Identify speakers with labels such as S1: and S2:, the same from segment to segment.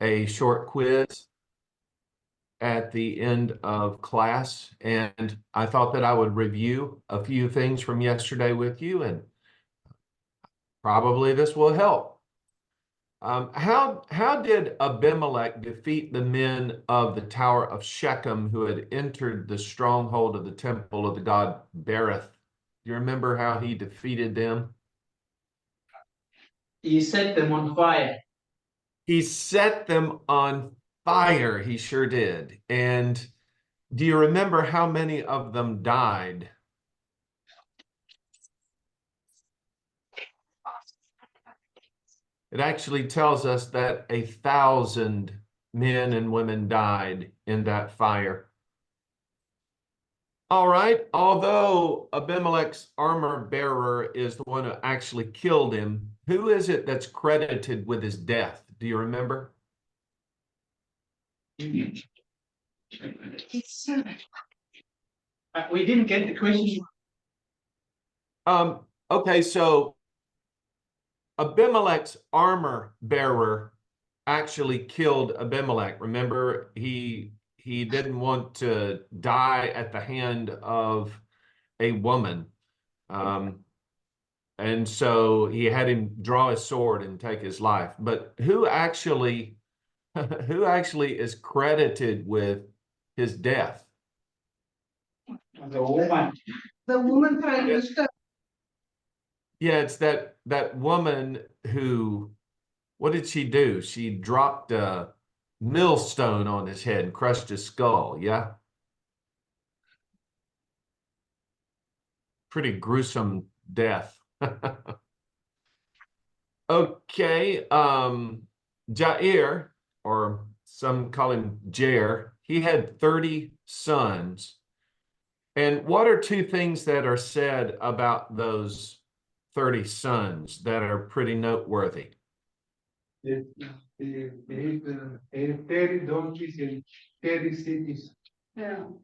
S1: a short quiz at the end of class, and I thought that I would review a few things from yesterday with you, and probably this will help. How did Abimelech defeat the men of the Tower of Shechem who had entered the stronghold of the temple of the god Berith? Do you remember how he defeated them?
S2: He set them on fire.
S1: He set them on fire. He sure did. And do you remember how many of them died? It actually tells us that 1,000 men and women died in that fire. All right, although Abimelech's armor bearer is the one who actually killed him, who is it that's credited with his death? Do you remember?
S2: We didn't get the question.
S1: Okay, so Abimelech's armor bearer actually killed Abimelech. Remember, he didn't want to die at the hand of a woman. And so he had him draw his sword and take his life. But who actually is credited with his death?
S2: The woman.
S3: The woman prime minister.
S1: Yeah, it's that woman who, what did she do? She dropped a millstone on his head and crushed his skull, yeah? Pretty gruesome death. Okay, Jair, or some call him Jair, he had 30 sons. And what are two things that are said about those 30 sons that are pretty noteworthy?
S3: He had 30 donkeys and 30 cities.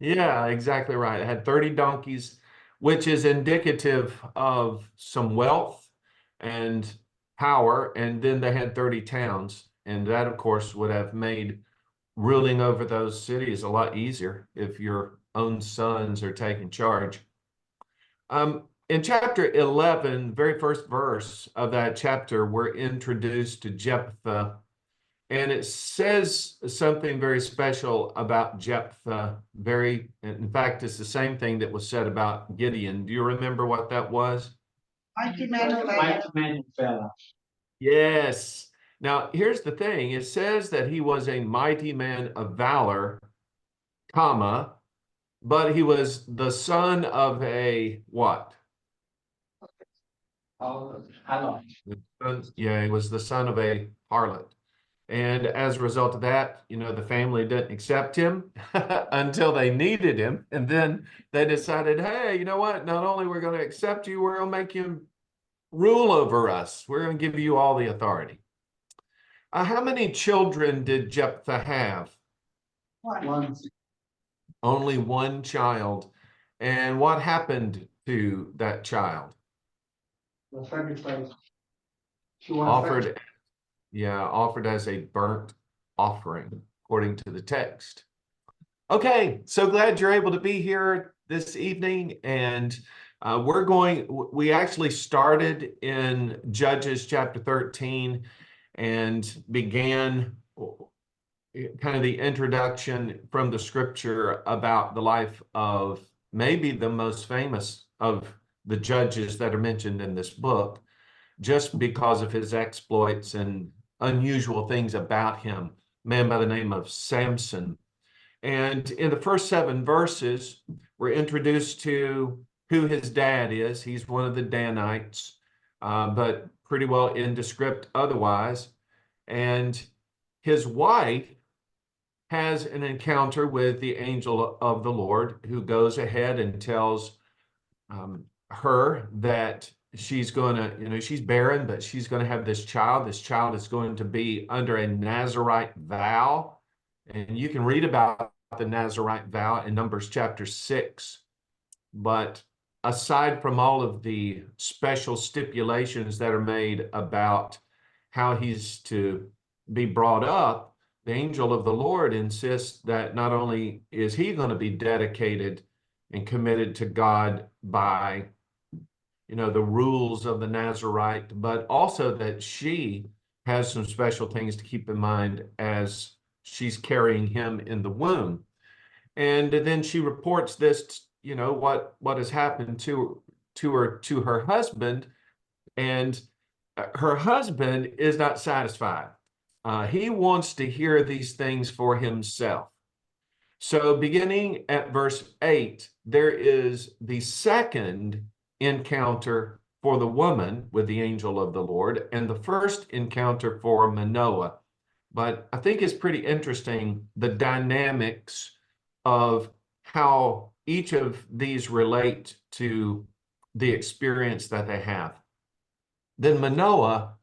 S1: Yeah, exactly right. It had 30 donkeys, which is indicative of some wealth and power. And then they had 30 towns. And that, of course, would have made ruling over those cities a lot easier if your own sons are taking charge. In chapter 11, very first verse of that chapter, we're introduced to Jephthah. And it says something very special about Jephthah. In fact, it's the same thing that was said about Gideon. Do you remember what that was?
S3: Mighty man of valor.
S2: Mighty man of valor.
S1: Yes. Now, here's the thing. It says that he was a mighty man of valor, comma, but he was the son of a what?
S2: Harlot.
S1: Yeah, he was the son of a harlot. And as a result of that, the family didn't accept him until they needed him. And then they decided, hey, you know what? Not only we're going to accept you, we're going to make you rule over us. We're going to give you all the authority. How many children did Jephthah have?
S3: One.
S1: Only one child. And what happened to that child?
S3: The sacrifice.
S1: Offered as a burnt offering, according to the text. Okay, so glad you're able to be here this evening. And we actually started in Judges chapter 13 and began kind of the introduction from the scripture about the life of maybe the most famous of the judges that are mentioned in this book, just because of his exploits and unusual things about him, a man by the name of Samson. And in the first 7 verses, we're introduced to who his dad is. He's one of the Danites, but pretty well indescript otherwise. And his wife has an encounter with the angel of the Lord, who goes ahead and tells her that she's going to, she's barren, but she's going to have this child. This child is going to be under a Nazirite vow. And you can read about the Nazirite vow in Numbers chapter 6. But aside from all of the special stipulations that are made about how he's to be brought up, the angel of the Lord insists that not only is he going to be dedicated and committed to God by, the rules of the Nazarite, but also that she has some special things to keep in mind as she's carrying him in the womb. And then she reports this, what has happened to her husband, and her husband is not satisfied. He wants to hear these things for himself. So beginning at verse 8, there is the second encounter for the woman with the angel of the Lord, and the first encounter for Manoah. But I think it's pretty interesting, the dynamics of how each of these relate to the experience that they have. Then Manoah,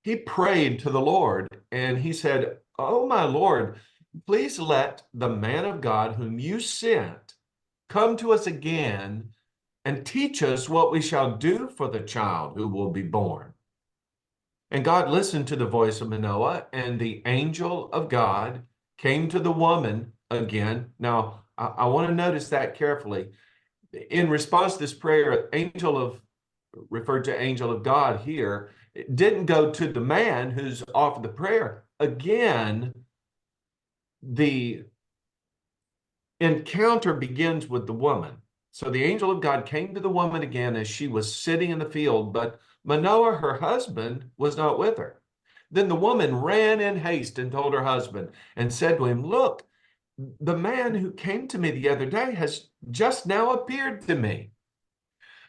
S1: he prayed to the Lord, and he said, "Oh, my Lord, please let the man of God whom you sent come to us again and teach us what we shall do for the child who will be born." And God listened to the voice of Manoah, and the angel of God came to the woman again. Now, I want to notice that carefully. In response to this prayer, referred to angel of God here, it didn't go to the man who's offered the prayer. Again, the encounter begins with the woman. So the angel of God came to the woman again as she was sitting in the field, but Manoah, her husband, was not with her. Then the woman ran in haste and told her husband and said to him, "Look, the man who came to me the other day has just now appeared to me."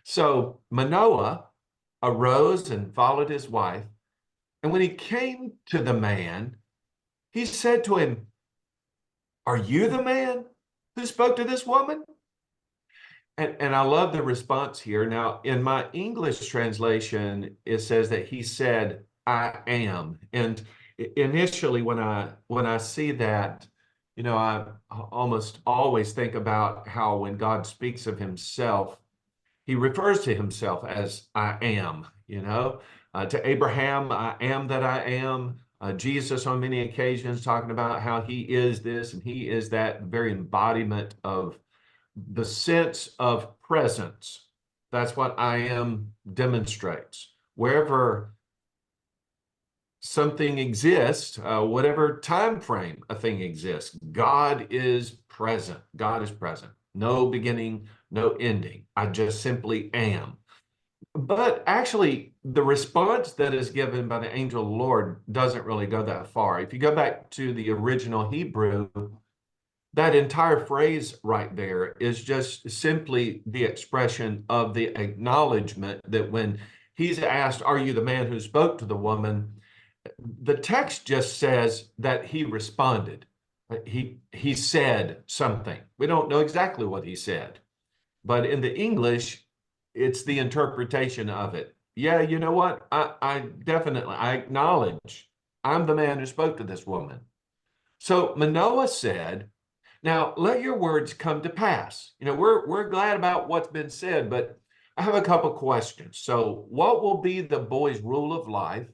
S1: So Manoah arose and followed his wife. And when he came to the man, he said to him, "Are you the man who spoke to this woman?" And I love the response here. Now, in my English translation, it says that he said, "I am." And initially, when I see that, I almost always think about how when God speaks of himself, he refers to himself as "I am," to Abraham, "I am that I am." Jesus on many occasions talking about how he is this and he is that, very embodiment of the sense of presence. That's what "I am" demonstrates. Wherever something exists, whatever time frame a thing exists, God is present. God is present. No beginning, no ending. I just simply am. But actually, the response that is given by the angel of the Lord doesn't really go that far. If you go back to the original Hebrew, that entire phrase right there is just simply the expression of the acknowledgement that when he's asked, "Are you the man who spoke to the woman?" the text just says that he responded. He said something. We don't know exactly what he said, but in the English, it's the interpretation of it. Yeah, you know what? I definitely, I acknowledge I'm the man who spoke to this woman. So Manoah said, "Now let your words come to pass." We're glad about what's been said, but I have a couple questions. So what will be the boy's rule of life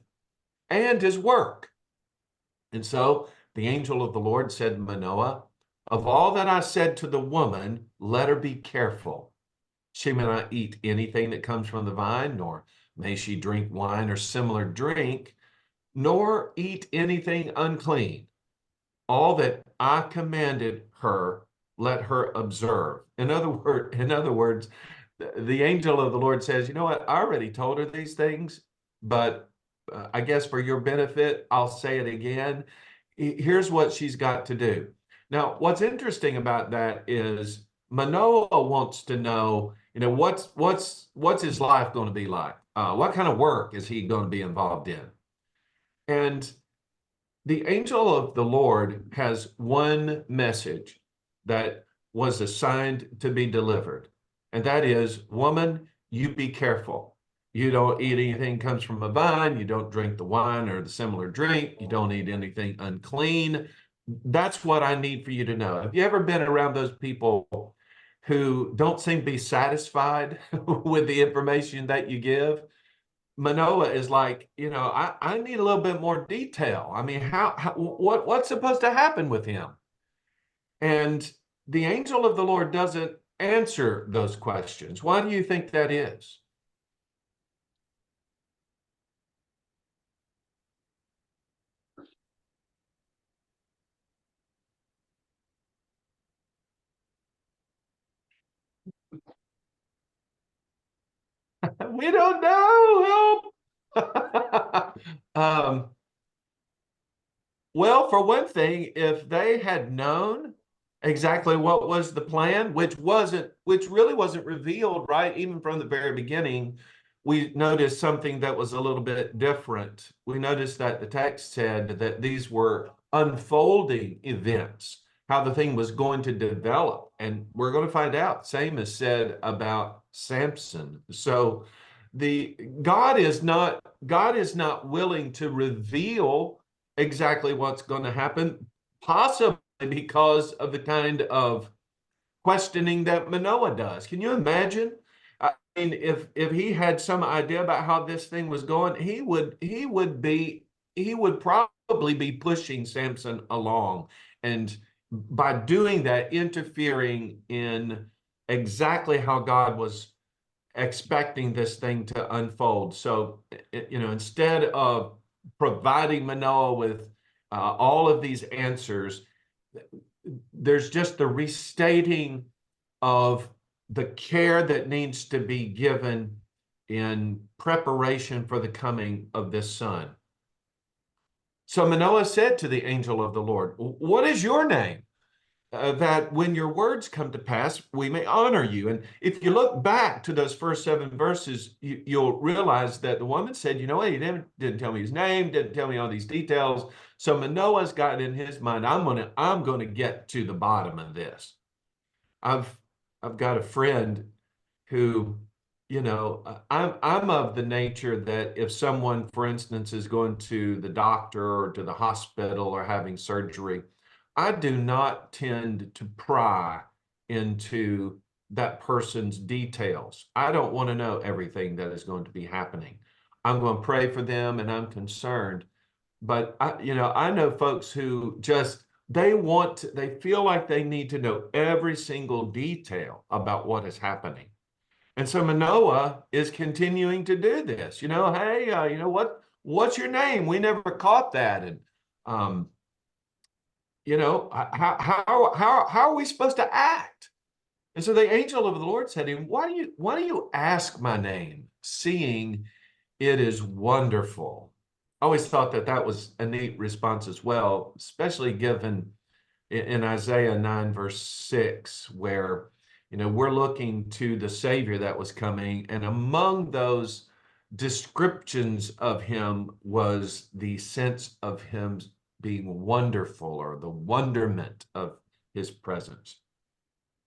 S1: and his work? And so the angel of the Lord said to Manoah, "Of all that I said to the woman, let her be careful. She may not eat anything that comes from the vine, nor may she drink wine or similar drink, nor eat anything unclean. All that I commanded her, let her observe." In other words, the angel of the Lord says, "You know what? I already told her these things, but I guess for your benefit, I'll say it again. Here's what she's got to do." Now, what's interesting about that is Manoah wants to know, what's his life going to be like? What kind of work is he going to be involved in? And the angel of the Lord has one message that was assigned to be delivered, and that is, "Woman, you be careful. You don't eat anything comes from a vine. You don't drink the wine or the similar drink. You don't eat anything unclean." That's what I need for you to know. Have you ever been around those people who don't seem to be satisfied with the information that you give? Manoah is like, I need a little bit more detail. I mean, what's supposed to happen with him? And the angel of the Lord doesn't answer those questions. Why do you think that is? We don't know. Help. Well, for one thing, if they had known exactly what was the plan, which really wasn't revealed, right? Even from the very beginning, we noticed something that was a little bit different. We noticed that the text said that these were unfolding events, how the thing was going to develop. And we're going to find out. Same is said about Samson. So the God is not willing to reveal exactly what's going to happen, possibly because of the kind of questioning that Manoah does. Can you imagine? I mean, if he had some idea about how this thing was going, he would probably be pushing Samson along, and by doing that, interfering in exactly how God was expecting this thing to unfold. So, instead of providing Manoah with all of these answers, there's just the restating of the care that needs to be given in preparation for the coming of this son. So Manoah said to the angel of the Lord, "What is your name? That when your words come to pass, we may honor you." And if you look back to those first 7 verses, you'll realize that the woman said, he didn't tell me his name, didn't tell me all these details. So Manoah's got in his mind, I'm gonna get to the bottom of this. I've got a friend who, I'm of the nature that if someone, for instance, is going to the doctor or to the hospital or having surgery, I do not tend to pry into that person's details. I don't want to know everything that is going to be happening. I'm going to pray for them and I'm concerned. But I know folks who just they feel like they need to know every single detail about what is happening. And so Manoah is continuing to do this. Hey, what's your name? We never caught that. And how are we supposed to act? And so the angel of the Lord said to him, why do you ask my name, seeing it is wonderful? I always thought that was a neat response as well, especially given in Isaiah 9 verse 6, where we're looking to the Savior that was coming, and among those descriptions of him was the sense of him being wonderful, or the wonderment of his presence.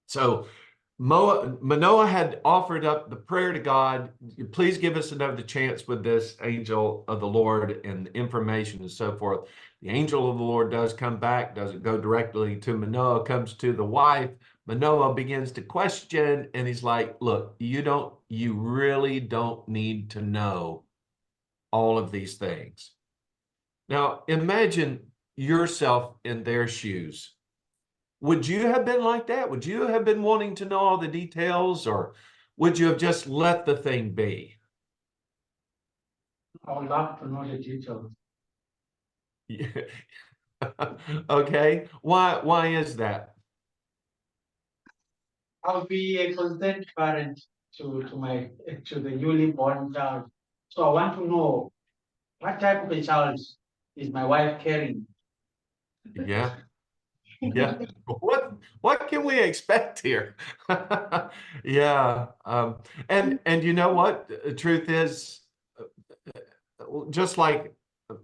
S1: So Manoah had offered up the prayer to God, please give us another chance with this angel of the Lord and information and so forth. The angel of the Lord does come back, doesn't go directly to Manoah, comes to the wife. Manoah begins to question, and he's like, look, you really don't need to know all of these things. Now, imagine yourself in their shoes. Would you have been like that? Would you have been wanting to know all the details, or would you have just let the thing be?
S2: I would love to know the details.
S1: Okay. Why is that?
S2: I'll be a concerned parent to the newly born child. So I want to know what type of a child is my wife carrying?
S1: Yeah. Yeah. What can we expect here? Yeah. And you know what? The truth is, just like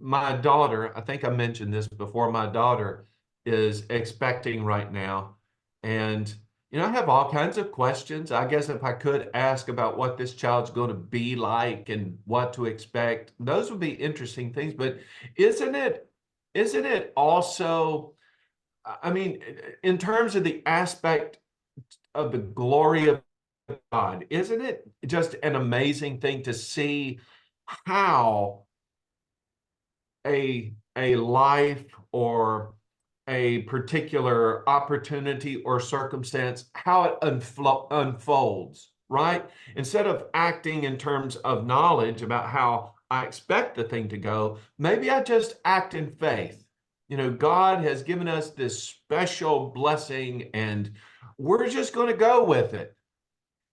S1: my daughter, I think I mentioned this before, my daughter is expecting right now. And, I have all kinds of questions. I guess if I could ask about what this child's going to be like and what to expect, those would be interesting things. But isn't it also, I mean, in terms of the aspect of the glory of God, isn't it just an amazing thing to see how a life or a particular opportunity or circumstance, how it unfolds, right? Instead of acting in terms of knowledge about how I expect the thing to go, maybe I just act in faith. You know, God has given us this special blessing and we're just going to go with it.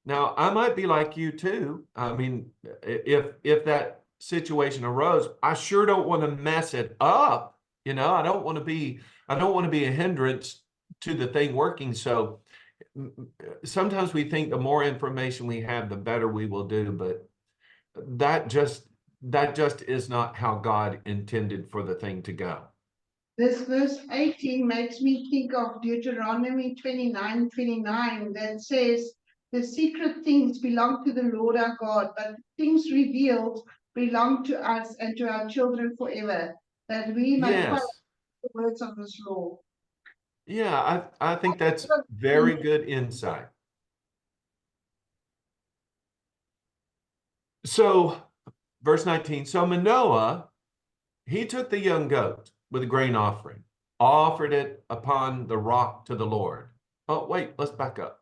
S1: Now, I might be like you too. I mean, if that situation arose, I sure don't want to mess it up. You know, I don't want to be a hindrance to the thing working. So sometimes we think the more information we have, the better we will do, but that just is not how God intended for the thing to go.
S3: This verse 18 makes me think of Deuteronomy 29:29 that says, the secret things belong to the Lord our God, but things revealed belong to us and to our children forever, that we may follow
S1: Yes.
S3: the words of this law.
S1: Yeah, I think that's very good insight. So, verse 19, so Manoah, he took the young goat with a grain offering, offered it upon the rock to the Lord. Oh, wait, let's back up.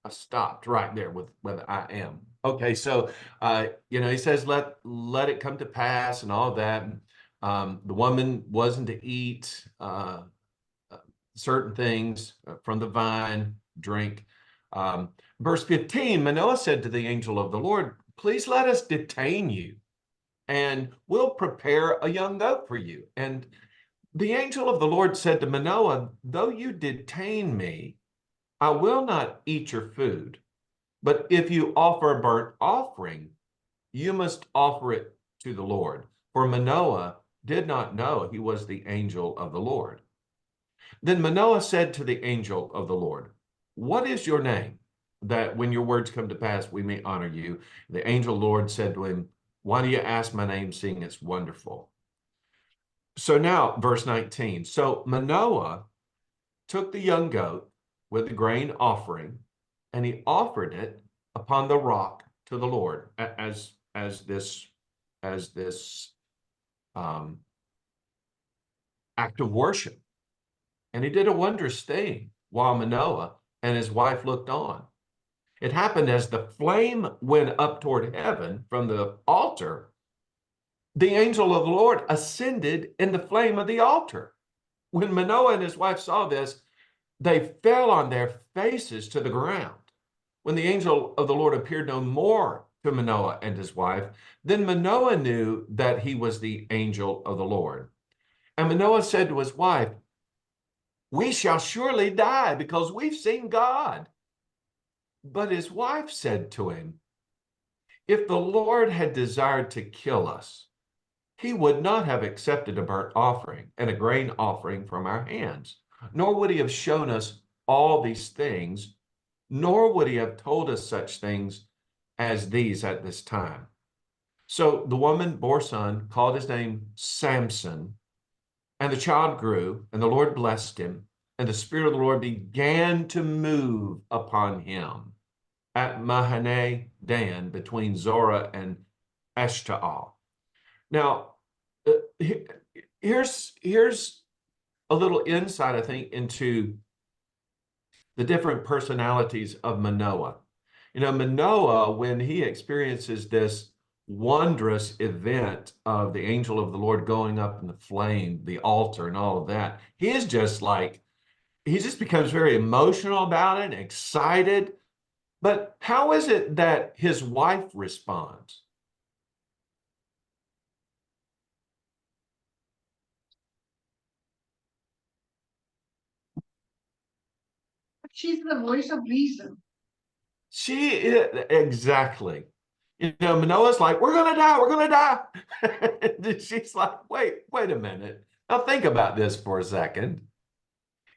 S1: I stopped right there with I am. Okay, so you know, he says, let it come to pass and all that. The woman wasn't to eat certain things from the vine, drink. Verse 15, Manoah said to the angel of the Lord, please let us detain you, and we'll prepare a young goat for you. And the angel of the Lord said to Manoah, though you detain me, I will not eat your food. But if you offer a burnt offering, you must offer it to the Lord. For Manoah did not know he was the angel of the Lord. Then Manoah said to the angel of the Lord, what is your name? That when your words come to pass, we may honor you. The angel Lord said to him, why do you ask my name, seeing it's wonderful? So now, verse 19. So Manoah took the young goat with the grain offering, and he offered it upon the rock to the Lord as this act of worship. And he did a wondrous thing while Manoah and his wife looked on. It happened as the flame went up toward heaven from the altar, the angel of the Lord ascended in the flame of the altar. When Manoah and his wife saw this, they fell on their faces to the ground. When the angel of the Lord appeared no more to Manoah and his wife, then Manoah knew that he was the angel of the Lord. And Manoah said to his wife, we shall surely die because we've seen God. But his wife said to him, if the Lord had desired to kill us, he would not have accepted a burnt offering and a grain offering from our hands, nor would he have shown us all these things, nor would he have told us such things as these at this time. So the woman bore a son, called his name Samson, and the child grew, and the Lord blessed him, and the Spirit of the Lord began to move upon him at Mahaneh Dan between Zorah and Eshtaol. Now, here's a little insight, I think, into the different personalities of Manoah. You know, Manoah, when he experiences this wondrous event of the angel of the Lord going up in the flame, the altar, and all of that, he just becomes very emotional about it, excited. But how is it that his wife responds?
S3: She's the voice of reason.
S1: She is, exactly. You know, Manoah's like, we're going to die. We're going to die. And she's like, wait a minute. Now think about this for a second.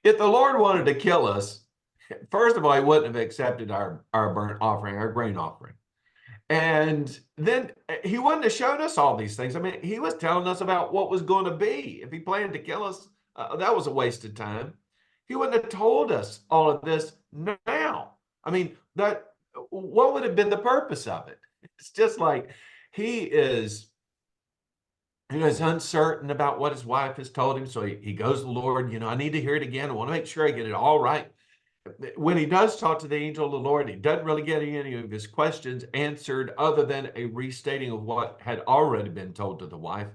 S1: If the Lord wanted to kill us, first of all, he wouldn't have accepted our burnt offering, our grain offering. And then he wouldn't have shown us all these things. I mean, he was telling us about what was going to be. If he planned to kill us, that was a waste of time. He wouldn't have told us all of this now. I mean, that what would have been the purpose of it? It's just like he is uncertain about what his wife has told him. So he goes to the Lord, I need to hear it again. I want to make sure I get it all right. When he does talk to the angel of the Lord, he doesn't really get any of his questions answered other than a restating of what had already been told to the wife.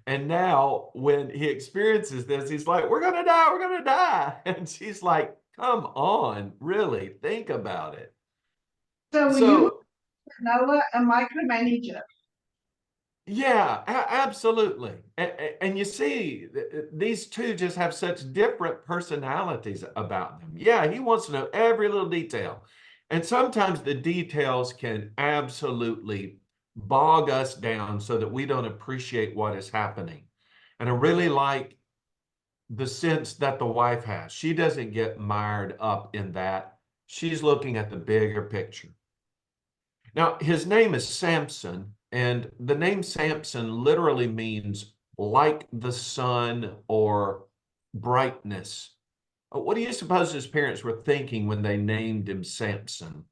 S1: And now when he experiences this, he's like, we're going to die, we're going to die. And she's like, come on, really, think about it.
S3: So you, Noah, a micromanager.
S1: Yeah, absolutely. And you see, these two just have such different personalities about them. Yeah, he wants to know every little detail. And sometimes the details can absolutely bog us down so that we don't appreciate what is happening. And I really like the sense that the wife has. She doesn't get mired up in that. She's looking at the bigger picture. Now, his name is Samson, and the name Samson literally means like the sun or brightness. What do you suppose his parents were thinking when they named him Samson?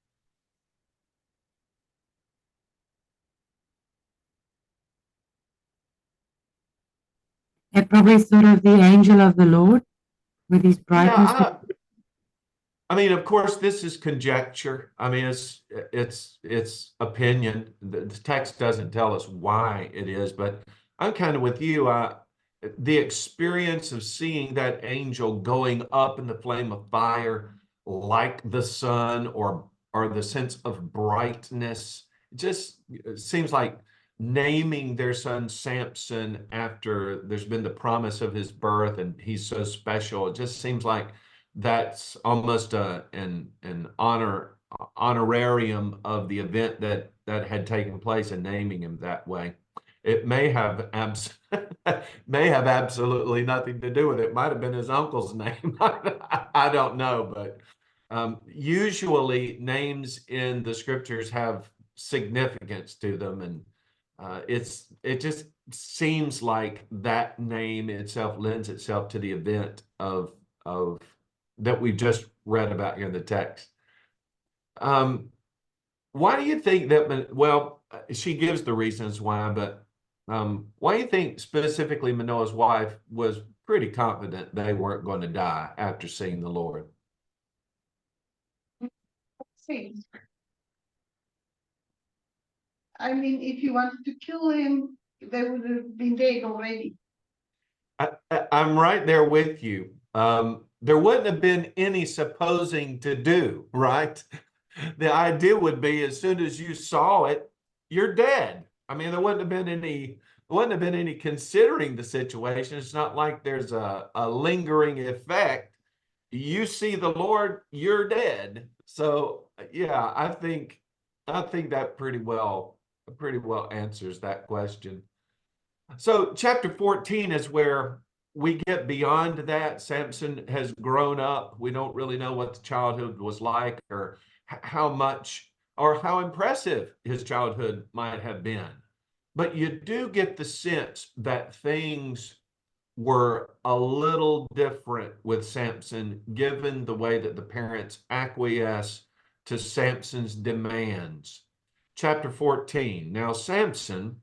S4: They probably thought of the angel of the Lord with his brightness.
S1: Yeah, I mean, of course, this is conjecture. I mean, it's opinion. The text doesn't tell us why it is, but I'm kind of with you. The experience of seeing that angel going up in the flame of fire, like the sun, or the sense of brightness, just seems like naming their son Samson after there's been the promise of his birth, and he's so special. It just seems like that's almost an honorarium of the event that had taken place, and naming him that way. It may have may have absolutely nothing to do with it. It might have been his uncle's name. I don't know, but usually names in the scriptures have significance to them, and it just seems like that name itself lends itself to the event of that we've just read about here in the text. Why do you think that? Well, she gives the reasons why, but why do you think specifically Manoah's wife was pretty confident they weren't going to die after seeing the Lord?
S3: Sense. I mean, if you wanted to kill him, they would have been dead already.
S1: I'm right there with you. There wouldn't have been any supposing to do, right? The idea would be as soon as you saw it, you're dead. I mean, there wouldn't have been any considering the situation. It's not like there's a lingering effect. You see the Lord, you're dead. So yeah, I think that pretty well answers that question. So chapter 14 is where we get beyond that. Samson has grown up. We don't really know what the childhood was like, or how much or how impressive his childhood might have been. But you do get the sense that things were a little different with Samson, given the way that the parents acquiesce to Samson's demands. Chapter 14. Now Samson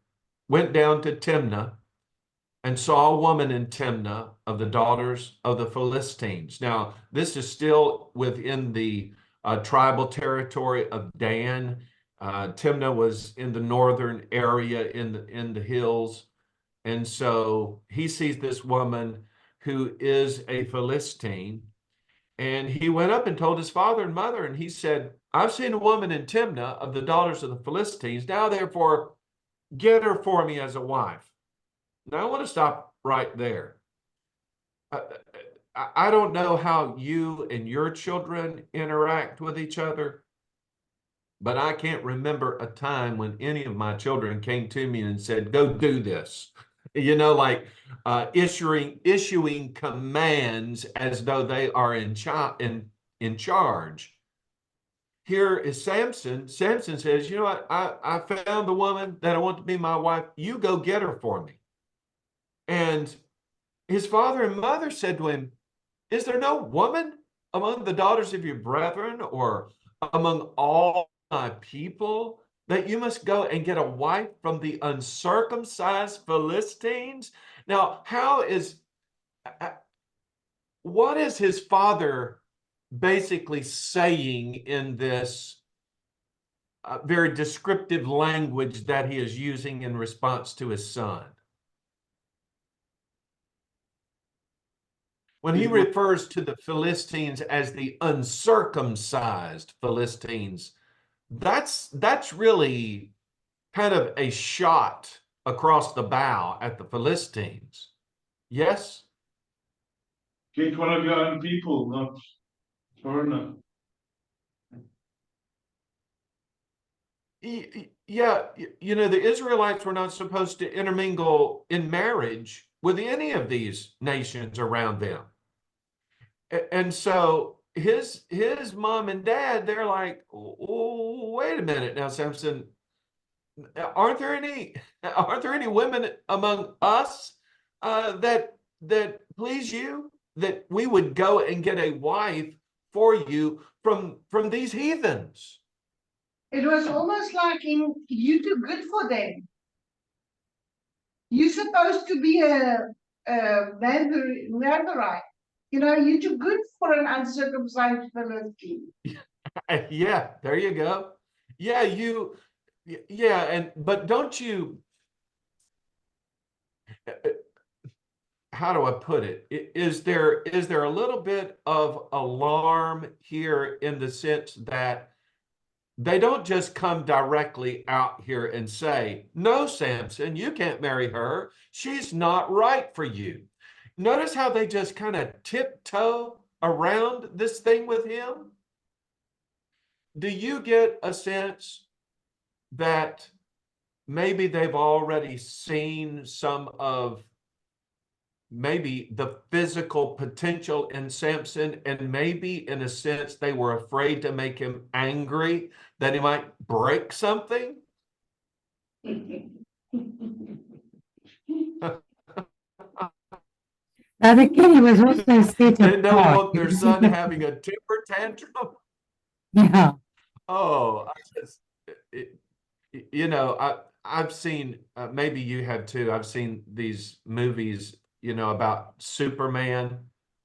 S1: went down to Timnah and saw a woman in Timnah of the daughters of the Philistines. Now, this is still within the tribal territory of Dan. Timnah was in the northern area in the hills. And so he sees this woman who is a Philistine. And he went up and told his father and mother, and he said, I've seen a woman in Timnah of the daughters of the Philistines. Now, therefore, get her for me as a wife. Now, I want to stop right there. I don't know how you and your children interact with each other, but I can't remember a time when any of my children came to me and said, go do this. Like issuing commands as though they are in charge. Here is Samson. Samson says, you know what? I found the woman that I want to be my wife. You go get her for me. And his father and mother said to him, is there no woman among the daughters of your brethren, or among all my people, that you must go and get a wife from the uncircumcised Philistines? Now, what is his father basically saying in this very descriptive language that he is using in response to his son? When he refers to the Philistines as the uncircumcised Philistines, that's really kind of a shot across the bow at the Philistines. Yes?
S5: Get one of your own people, not foreigner.
S1: Yeah, you know, the Israelites were not supposed to intermingle in marriage with any of these nations around them. And so his mom and dad, they're like, oh, wait a minute now, Samson, aren't there any women among us that please you, that we would go and get a wife for you from these heathens?
S3: It was almost like you too good for them. You're supposed to be a Nazarite. You know, you're too good for an uncircumcised Philistine.
S1: Yeah, there you go. Yeah, but don't you, how do I put it? Is there a little bit of alarm here in the sense that they don't just come directly out here and say, no, Samson, you can't marry her. She's not right for you. Notice how they just kind of tiptoe around this thing with him. Do you get a sense that maybe they've already seen some of maybe the physical potential in Samson, and maybe in a sense they were afraid to make him angry, that he might break something?
S4: Now the king was also set
S1: They don't
S4: apart.
S1: want their son having a temper tantrum.
S4: Yeah.
S1: Oh, you know, I've seen, maybe you have too. I've seen these movies, you know, about Superman,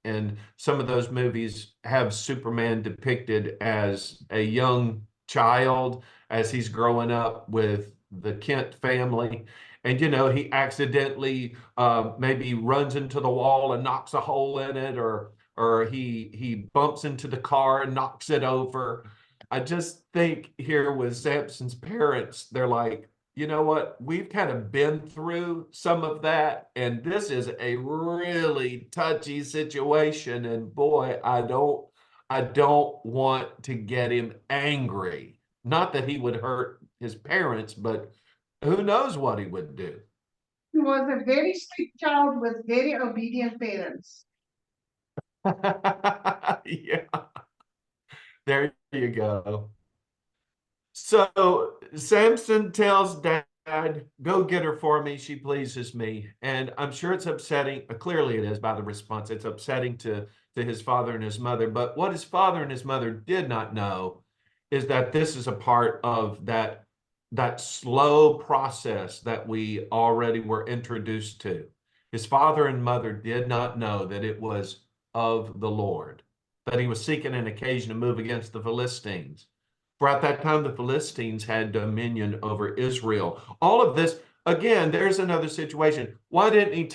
S1: and some of those movies have Superman depicted as a young child as he's growing up with the Kent family. And, you know, he accidentally maybe runs into the wall and knocks a hole in it, or he bumps into the car and knocks it over. I just think here with Samson's parents, they're like, you know what? We've kind of been through some of that, and this is a really touchy situation. And boy, I don't want to get him angry. Not that he would hurt his parents, but who knows what he would do.
S3: He was a very strict child with very obedient parents.
S1: Yeah, there you go. So Samson tells dad, go get her for me. She pleases me. And I'm sure it's upsetting. Clearly it is by the response. It's upsetting to his father and his mother. But what his father and his mother did not know is that this is a part of that slow process that we already were introduced to. His father and mother did not know that it was of the Lord, that he was seeking an occasion to move against the Philistines. For at that time, the Philistines had dominion over Israel. All of this, again, there's another situation. Why didn't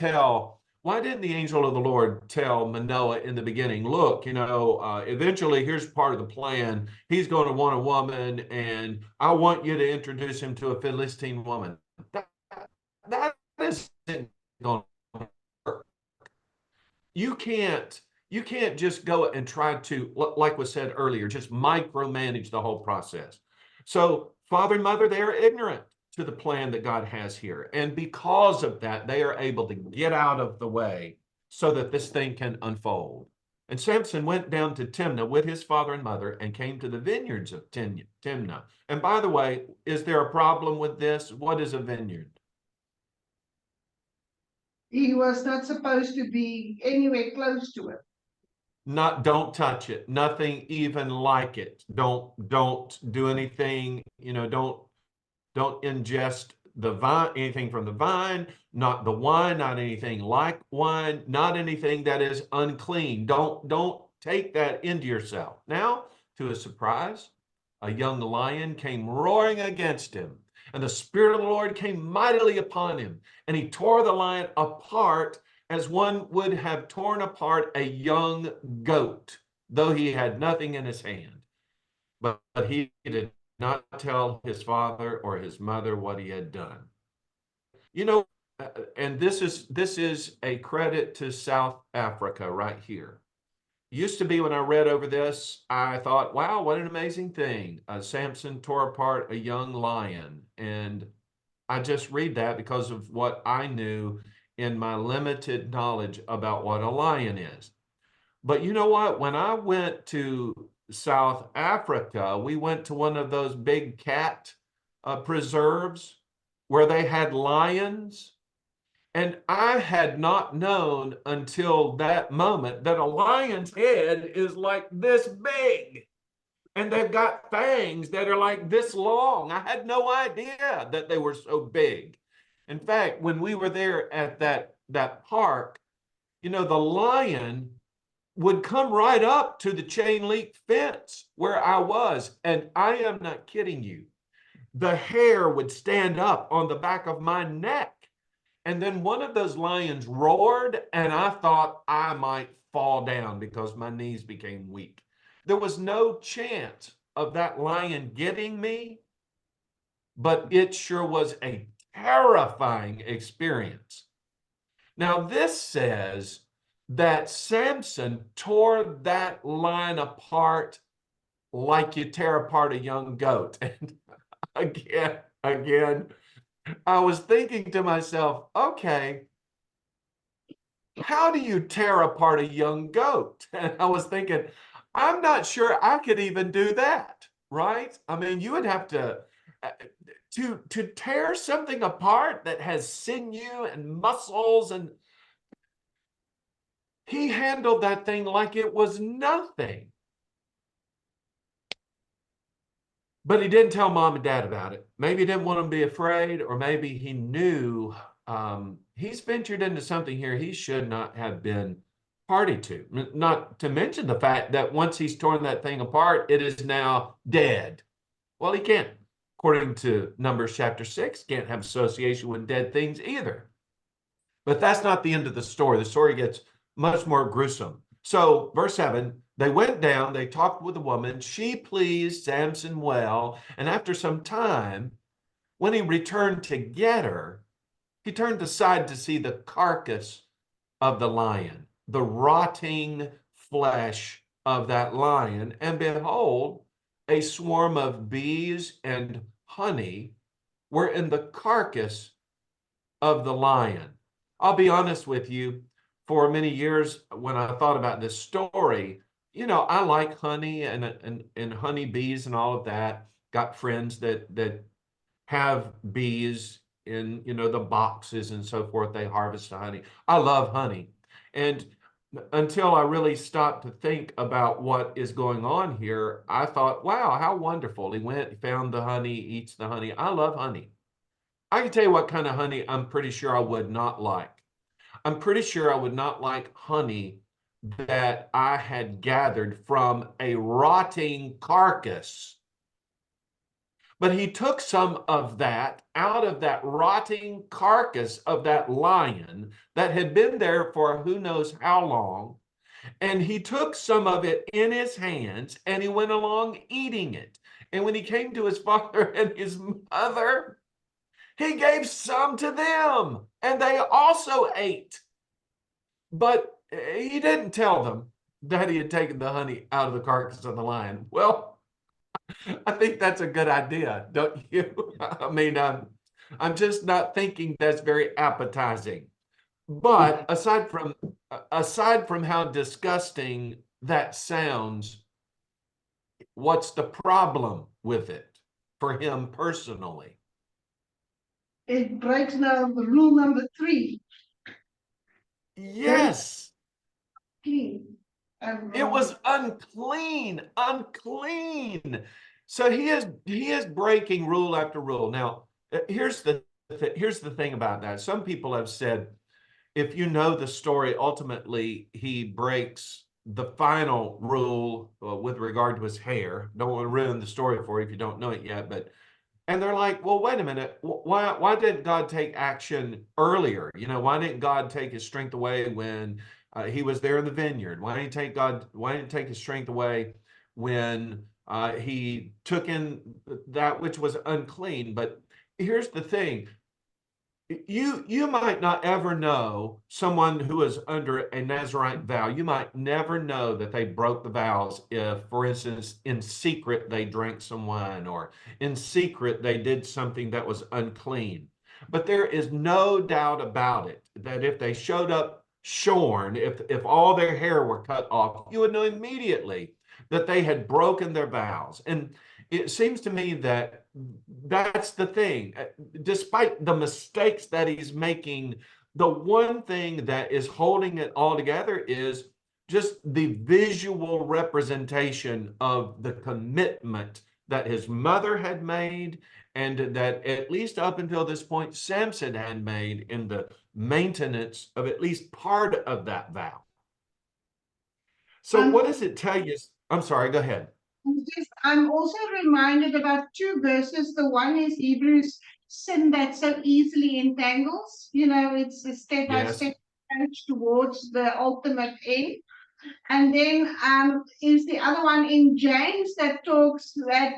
S1: the angel of the Lord tell Manoah in the beginning, look, you know, eventually here's part of the plan. He's going to want a woman, and I want you to introduce him to a Philistine woman. That isn't going to work. You can't just go and try to, like was said earlier, just micromanage the whole process. So father and mother, they are ignorant to the plan that God has here. And because of that, they are able to get out of the way so that this thing can unfold. And Samson went down to Timnah with his father and mother and came to the vineyards of Timnah. And by the way, is there a problem with this? What is a vineyard?
S3: He was not supposed to be anywhere close to it.
S1: don't touch it. Nothing even like it. Don't do anything, don't ingest the vine, anything from the vine, not the wine, not anything like wine, not anything that is unclean. Don't take that into yourself. Now, to his surprise, a young lion came roaring against him, and the Spirit of the Lord came mightily upon him, and he tore the lion apart as one would have torn apart a young goat, though he had nothing in his hand. But he did not tell his father or his mother what he had done. And this is a credit to South Africa right here. Used to be when I read over this, I thought, wow, what an amazing thing. Samson tore apart a young lion. And I just read that because of what I knew in my limited knowledge about what a lion is. But you know what? When I went to South Africa, we went to one of those big cat preserves where they had lions. And I had not known until that moment that a lion's head is like this big. And they've got fangs that are like this long. I had no idea that they were so big. In fact, when we were there at that park, the lion would come right up to the chain link fence where I was. And I am not kidding you. The hair would stand up on the back of my neck. And then one of those lions roared, and I thought I might fall down because my knees became weak. There was no chance of that lion getting me, but it sure was a terrifying experience. Now, this says that Samson tore that lion apart like you tear apart a young goat. And again, I was thinking to myself, okay, how do you tear apart a young goat? And I was thinking, I'm not sure I could even do that, right? I mean, you would have to tear something apart that has sinew and muscles, and he handled that thing like it was nothing. But he didn't tell mom and dad about it. Maybe he didn't want them to be afraid, or maybe he knew he's ventured into something here he should not have been party to. Not to mention the fact that once he's torn that thing apart, it is now dead. Well, he can't, according to Numbers chapter 6, can't have association with dead things either. But that's not the end of the story. The story gets much more gruesome. So, verse 7, they went down, they talked with the woman. She pleased Samson well. And after some time, when he returned to get her, he turned aside to see the carcass of the lion, the rotting flesh of that lion. And behold, a swarm of bees and honey were in the carcass of the lion. I'll be honest with you, for many years when I thought about this story, I like honey and honey bees and all of that. Got friends that have bees in, the boxes and so forth. They harvest the honey. I love honey. And until I really stopped to think about what is going on here, I thought, wow, how wonderful. He went, he found the honey, eats the honey. I love honey. I can tell you what kind of honey I'm pretty sure I would not like. I'm pretty sure I would not like honey that I had gathered from a rotting carcass. But he took some of that out of that rotting carcass of that lion that had been there for who knows how long. And he took some of it in his hands and he went along eating it. And when he came to his father and his mother, he gave some to them and they also ate. But he didn't tell them that he had taken the honey out of the carcass of the lion. Well, I think that's a good idea, don't you? I mean, I'm just not thinking that's very appetizing. But aside from how disgusting that sounds, what's the problem with it for him personally?
S3: It breaks now rule number 3.
S1: Yes.
S3: Clean.
S1: It was unclean, unclean. So he is breaking rule after rule. Now, here's the thing about that. Some people have said, if you know the story, ultimately he breaks the final rule with regard to his hair. Don't want to ruin the story for you if you don't know it yet, but and they're like, well, wait a minute. Why didn't God take action earlier? You know, why didn't God take his strength away when he was there in the vineyard? Why didn't he take his strength away when he took in that which was unclean? But here's the thing. You might not ever know someone who is under a Nazirite vow. You might never know that they broke the vows if, for instance, in secret they drank some wine, or in secret they did something that was unclean. But there is no doubt about it that if they showed up shorn, if all their hair were cut off, you would know immediately that they had broken their vows. And it seems to me that that's the thing. Despite the mistakes that he's making, the one thing that is holding it all together is just the visual representation of the commitment that his mother had made, and that at least up until this point, Samson had made in the maintenance of at least part of that vow. So what does it tell you? I'm sorry, go ahead.
S3: I'm also reminded about two verses. The one is Hebrews, sin that so easily entangles. You know, it's a step-by-step approach towards the ultimate end. And then is the other one in James that talks that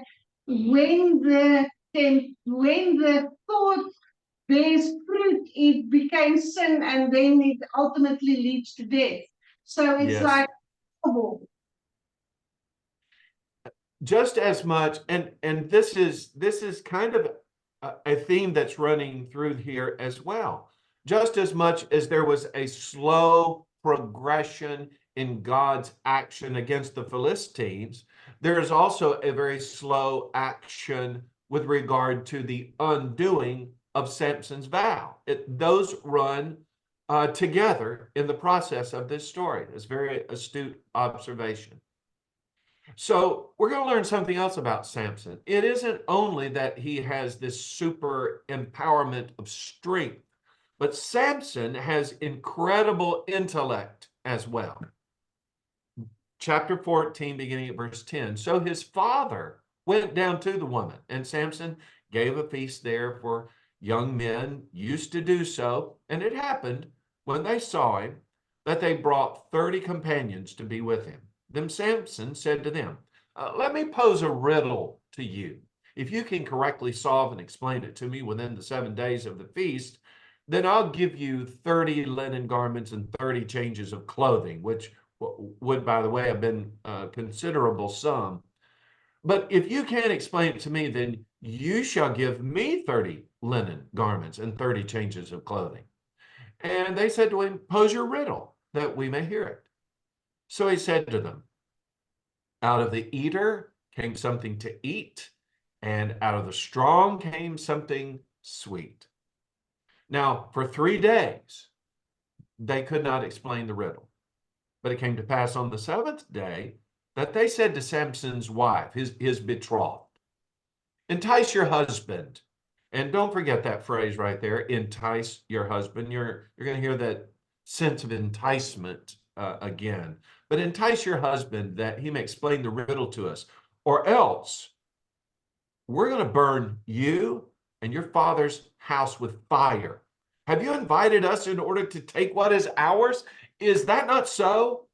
S3: when the thought bears fruit, it became sin, and then it ultimately leads to death. So it's like double.
S1: Just as much, and this is kind of a theme that's running through here as well. Just as much as there was a slow progression in God's action against the Philistines, there is also a very slow action with regard to the undoing of Samson's vow. Those run together in the process of this story. It's a very astute observation. So we're going to learn something else about Samson. It isn't only that he has this super empowerment of strength, but Samson has incredible intellect as well. Chapter 14, beginning at verse 10. So his father went down to the woman, and Samson gave a feast there for young men used to do so. And it happened when they saw him that they brought 30 companions to be with him. Then Samson said to them, let me pose a riddle to you. If you can correctly solve and explain it to me within the 7 days of the feast, then I'll give you 30 linen garments and 30 changes of clothing, which would, by the way, have been a considerable sum. But if you can't explain it to me, then you shall give me 30 linen garments and 30 changes of clothing. And they said to him, pose your riddle that we may hear it. So he said to them, out of the eater came something to eat, and out of the strong came something sweet. Now, for 3 days, they could not explain the riddle. But it came to pass on the 7th day that they said to Samson's wife, his betrothed, entice your husband. And don't forget that phrase right there, entice your husband. You're going to hear that sense of enticement again. But entice your husband that he may explain the riddle to us, or else we're going to burn you and your father's house with fire. Have you invited us in order to take what is ours? Is that not so?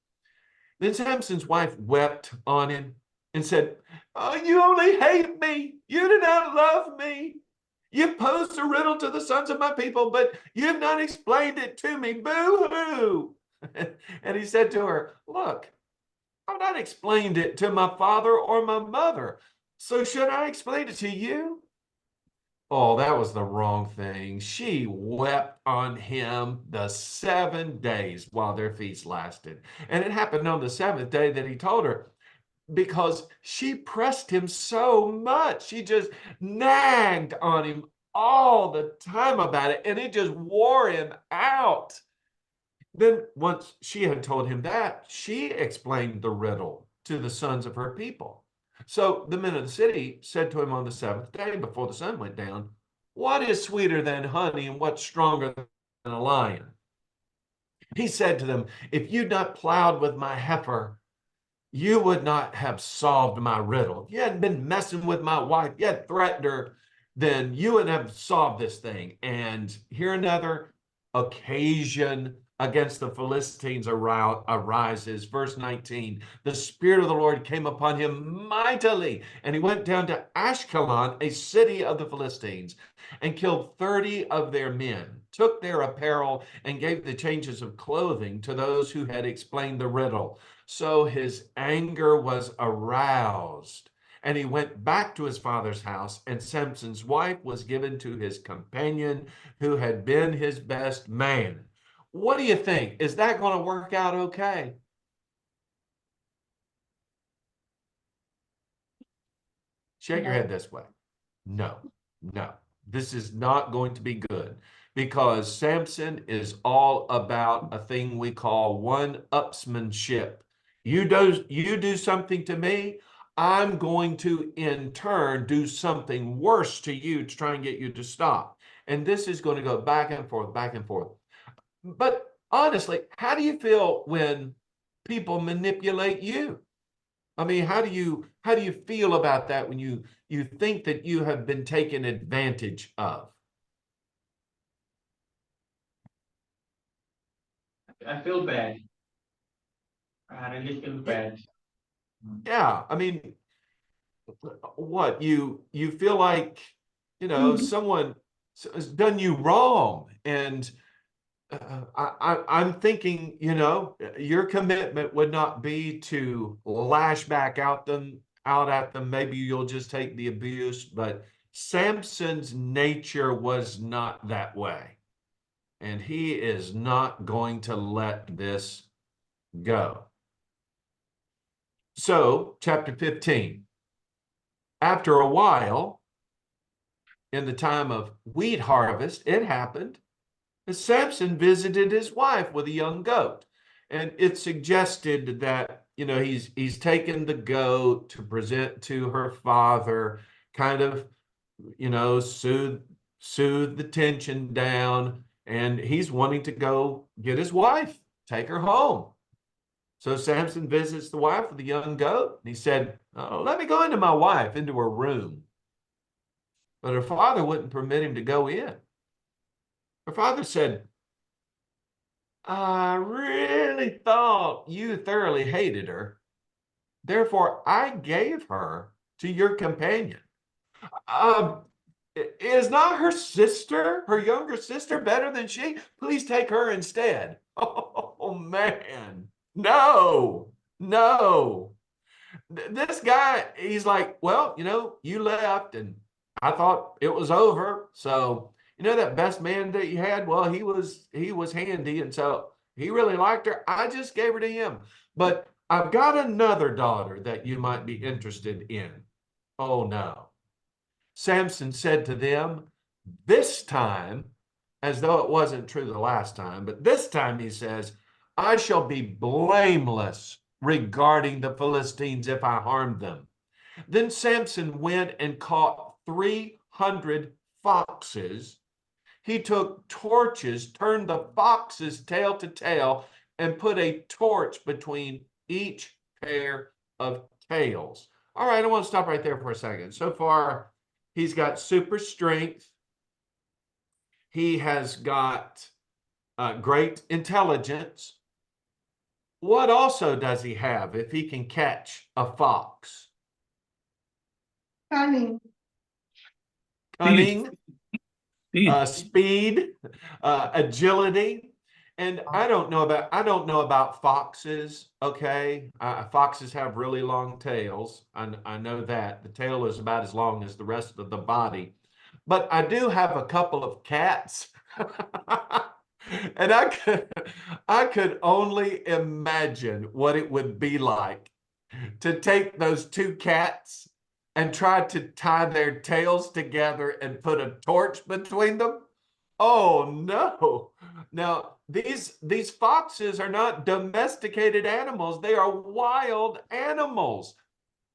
S1: Then Samson's wife wept on him and said, oh, you only hate me. You do not love me. You posed a riddle to the sons of my people, but you have not explained it to me. Boo-hoo. And he said to her, look, I've not explained it to my father or my mother. So should I explain it to you? Oh, that was the wrong thing. She wept on him the 7 days while their feast lasted. And it happened on the 7th day that he told her, because she pressed him so much. She just nagged on him all the time about it, and it just wore him out. Then once she had told him that, she explained the riddle to the sons of her people. So the men of the city said to him on the seventh day before the sun went down, "What is sweeter than honey and what's stronger than a lion?" He said to them, "If you'd not plowed with my heifer, you would not have solved my riddle. If you hadn't been messing with my wife, you had threatened her, then you would have solved this thing." And here another occasion against the Philistines arises. Verse 19, the Spirit of the Lord came upon him mightily, and he went down to Ashkelon, a city of the Philistines, and killed 30 of their men, took their apparel, and gave the changes of clothing to those who had explained the riddle. So his anger was aroused, and he went back to his father's house, and Samson's wife was given to his companion who had been his best man. What do you think? Is that going to work out okay? Shake your head this way. No, no, this is not going to be good, because Samson is all about a thing we call one-upsmanship. You do something to me, I'm going to in turn do something worse to you to try and get you to stop. And this is going to go back and forth, back and forth. But honestly, how do you feel when people manipulate you? I mean, how do you feel about that when you think that you have been taken advantage of?
S2: I feel bad. I really feel bad.
S1: Yeah, I mean, what you feel like, someone has done you wrong, and I'm thinking, your commitment would not be to lash back out at them. Maybe you'll just take the abuse, but Samson's nature was not that way, and he is not going to let this go. So, chapter 15. After a while, in the time of wheat harvest, it happened Samson visited his wife with a young goat, and it suggested that he's taken the goat to present to her father, kind of soothe the tension down, and he's wanting to go get his wife, take her home. So Samson visits the wife with the young goat, and he said, "Oh, let me go into my wife, into her room." But her father wouldn't permit him to go in. Her father said, "I really thought you thoroughly hated her. Therefore, I gave her to your companion. Um, is not her sister, her younger sister, better than she? Please take her instead." Oh, man. No, no. This guy, he's like, "Well, you left and I thought it was over. So, that best man that you had, well, he was handy. And so he really liked her. I just gave her to him. But I've got another daughter that you might be interested in." Oh, no. Samson said to them, this time, as though it wasn't true the last time, but this time he says, "I shall be blameless regarding the Philistines if I harmed them." Then Samson went and caught 300 foxes. He took torches, turned the foxes tail to tail, and put a torch between each pair of tails. All right, I want to stop right there for a second. So far, he's got super strength. He has got great intelligence. What also does he have if he can catch a fox?
S3: Cunning.
S1: Cunning,
S6: Speed.
S1: speed, agility. And I don't know about foxes. Okay, foxes have really long tails. I know that the tail is about as long as the rest of the body. But I do have a couple of cats. And I could only imagine what it would be like to take those two cats and try to tie their tails together and put a torch between them. Oh no. Now, these foxes are not domesticated animals. They are wild animals.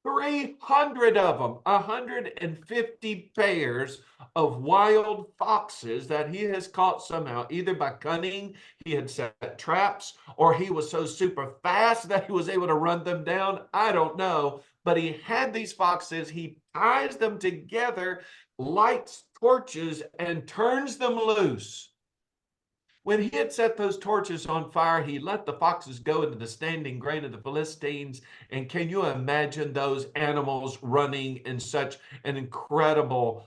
S1: 300 of them, 150 pairs of wild foxes that he has caught somehow, either by cunning, he had set traps, or he was so super fast that he was able to run them down. I don't know. But he had these foxes, he ties them together, lights torches, and turns them loose. When he had set those torches on fire, he let the foxes go into the standing grain of the Philistines. And can you imagine those animals running in such an incredible,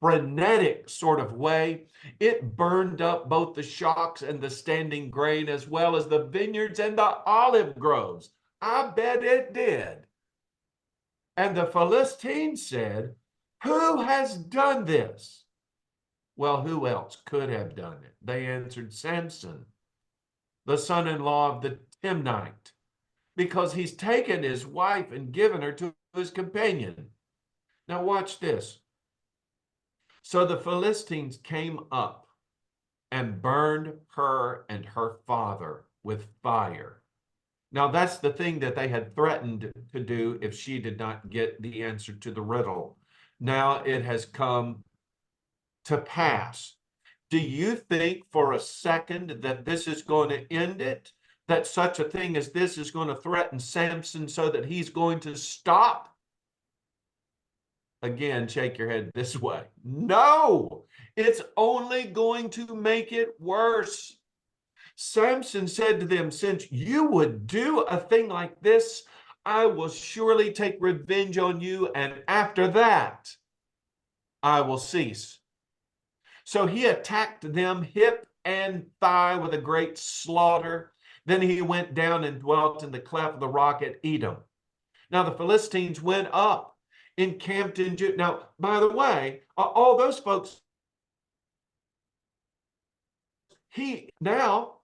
S1: frenetic sort of way? It burned up both the shocks and the standing grain, as well as the vineyards and the olive groves. I bet it did. And the Philistines said, "Who has done this?" Well, who else could have done it? They answered, "Samson, the son-in-law of the Timnite, because he's taken his wife and given her to his companion." Now watch this. So the Philistines came up and burned her and her father with fire. Now that's the thing that they had threatened to do if she did not get the answer to the riddle. Now it has come to pass. Do you think for a second that this is going to end it? That such a thing as this is going to threaten Samson so that he's going to stop? Again, shake your head this way. No, it's only going to make it worse. Samson said to them, "Since you would do a thing like this, I will surely take revenge on you, and after that, I will cease." So he attacked them hip and thigh with a great slaughter. Then he went down and dwelt in the cleft of the rock at Edom. Now the Philistines went up, encamped in Judah. Now, by the way, all those folks, now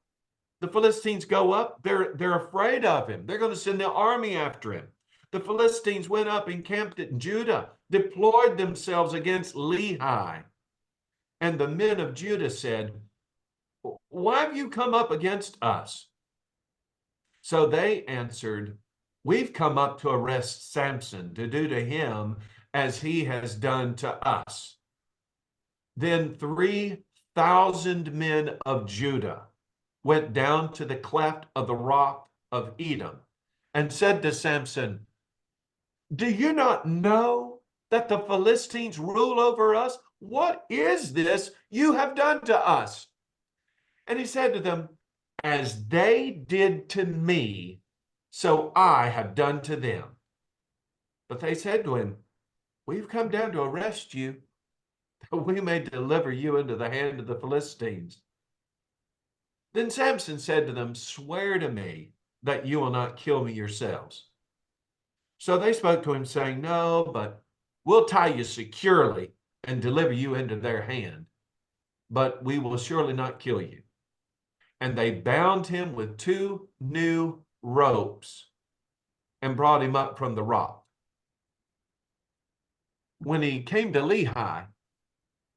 S1: the Philistines go up, they're afraid of him. They're going to send the army after him. The Philistines went up, encamped in Judah, deployed themselves against Lehi. And the men of Judah said, "Why have you come up against us?" So they answered, "We've come up to arrest Samson, to do to him as he has done to us." Then 3,000 men of Judah went down to the cleft of the rock of Edom and said to Samson, "Do you not know that the Philistines rule over us? What is this you have done to us?" And he said to them, "As they did to me, so I have done to them." But they said to him, "We've come down to arrest you, that we may deliver you into the hand of the Philistines." Then Samson said to them, "Swear to me that you will not kill me yourselves." So they spoke to him, saying, "No, but we'll tie you securely and deliver you into their hand, but we will surely not kill you." And they bound him with 2 new ropes and brought him up from the rock. When he came to Lehi,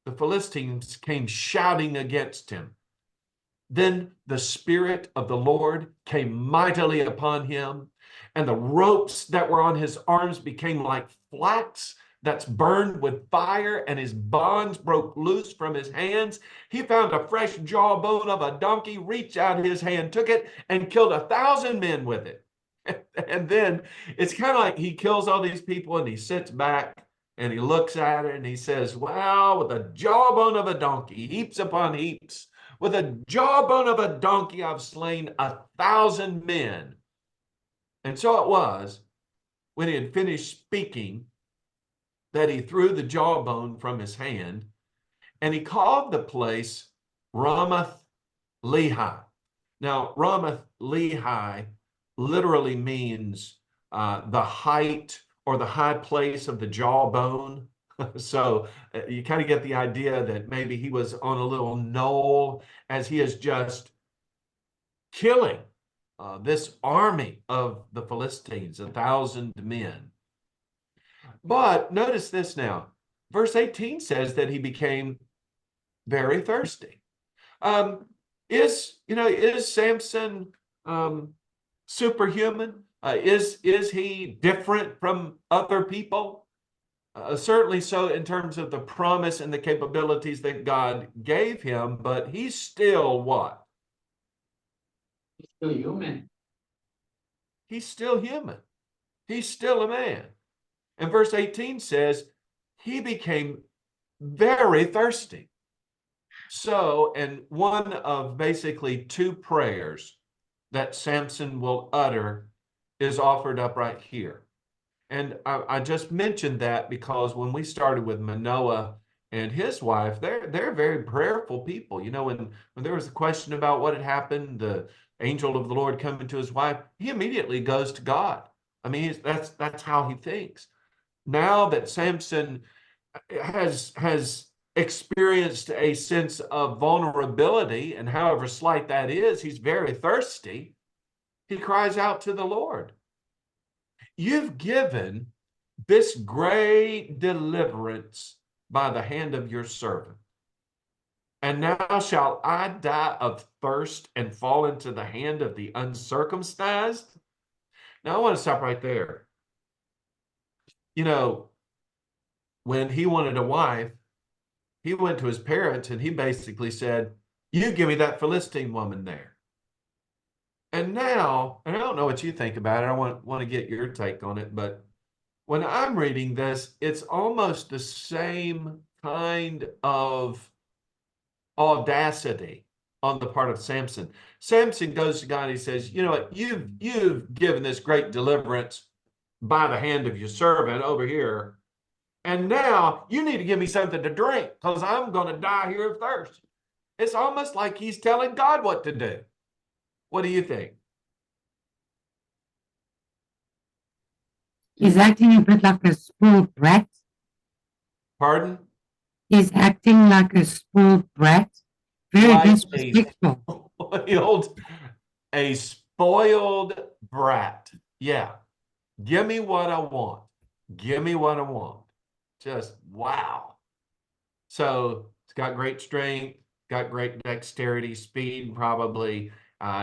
S1: the Philistines came shouting against him. Then the Spirit of the Lord came mightily upon him, and the ropes that were on his arms became like flax that's burned with fire, and his bonds broke loose from his hands. He found a fresh jawbone of a donkey, reached out his hand, took it, and killed 1,000 men with it. And then it's kind of like he kills all these people and he sits back and he looks at it and he says, "Well, with the jawbone of a donkey, heaps upon heaps, with the jawbone of a donkey, I've slain 1,000 men." And so it was, when he had finished speaking, that he threw the jawbone from his hand, and he called the place Ramath Lehi. Now, Ramath Lehi literally means the height or the high place of the jawbone. So you kind of get the idea that maybe he was on a little knoll as he is just killing this army of the Philistines, 1,000 men. But notice this now. Verse 18 says that he became very thirsty. Is Samson superhuman? Is he different from other people? Certainly so in terms of the promise and the capabilities that God gave him, but he's still what?
S2: He's still human.
S1: He's still human. He's still a man. And verse 18 says, he became very thirsty. So, and one of basically two prayers that Samson will utter is offered up right here. And I just mentioned that because when we started with Manoah and his wife, they're very prayerful people. You know, when there was a question about what had happened, the angel of the Lord coming to his wife, he immediately goes to God. I mean, that's how he thinks. Now that Samson has experienced a sense of vulnerability, and however slight that is, he's very thirsty. He cries out to the Lord. You've given this great deliverance by the hand of your servant. And now shall I die of thirst and fall into the hand of the uncircumcised? Now I want to stop right there. You know, when he wanted a wife, he went to his parents and he basically said, you give me that Philistine woman there. And now, and I don't know what you think about it, I want to get your take on it, but when I'm reading this, it's almost the same kind of audacity on the part of Samson. Samson goes to God and he says, you know what, you've given this great deliverance by the hand of your servant over here. And now you need to give me something to drink because I'm going to die here of thirst. It's almost like he's telling God what to do. What do you think?
S4: He's acting a bit like a spoiled brat.
S1: Pardon?
S4: He's acting like a spoiled brat. Very
S1: Like
S4: disrespectful.
S1: a spoiled brat. Yeah. Give me what I want. Give me what I want. Just wow. So it's got great strength, got great dexterity, speed, probably.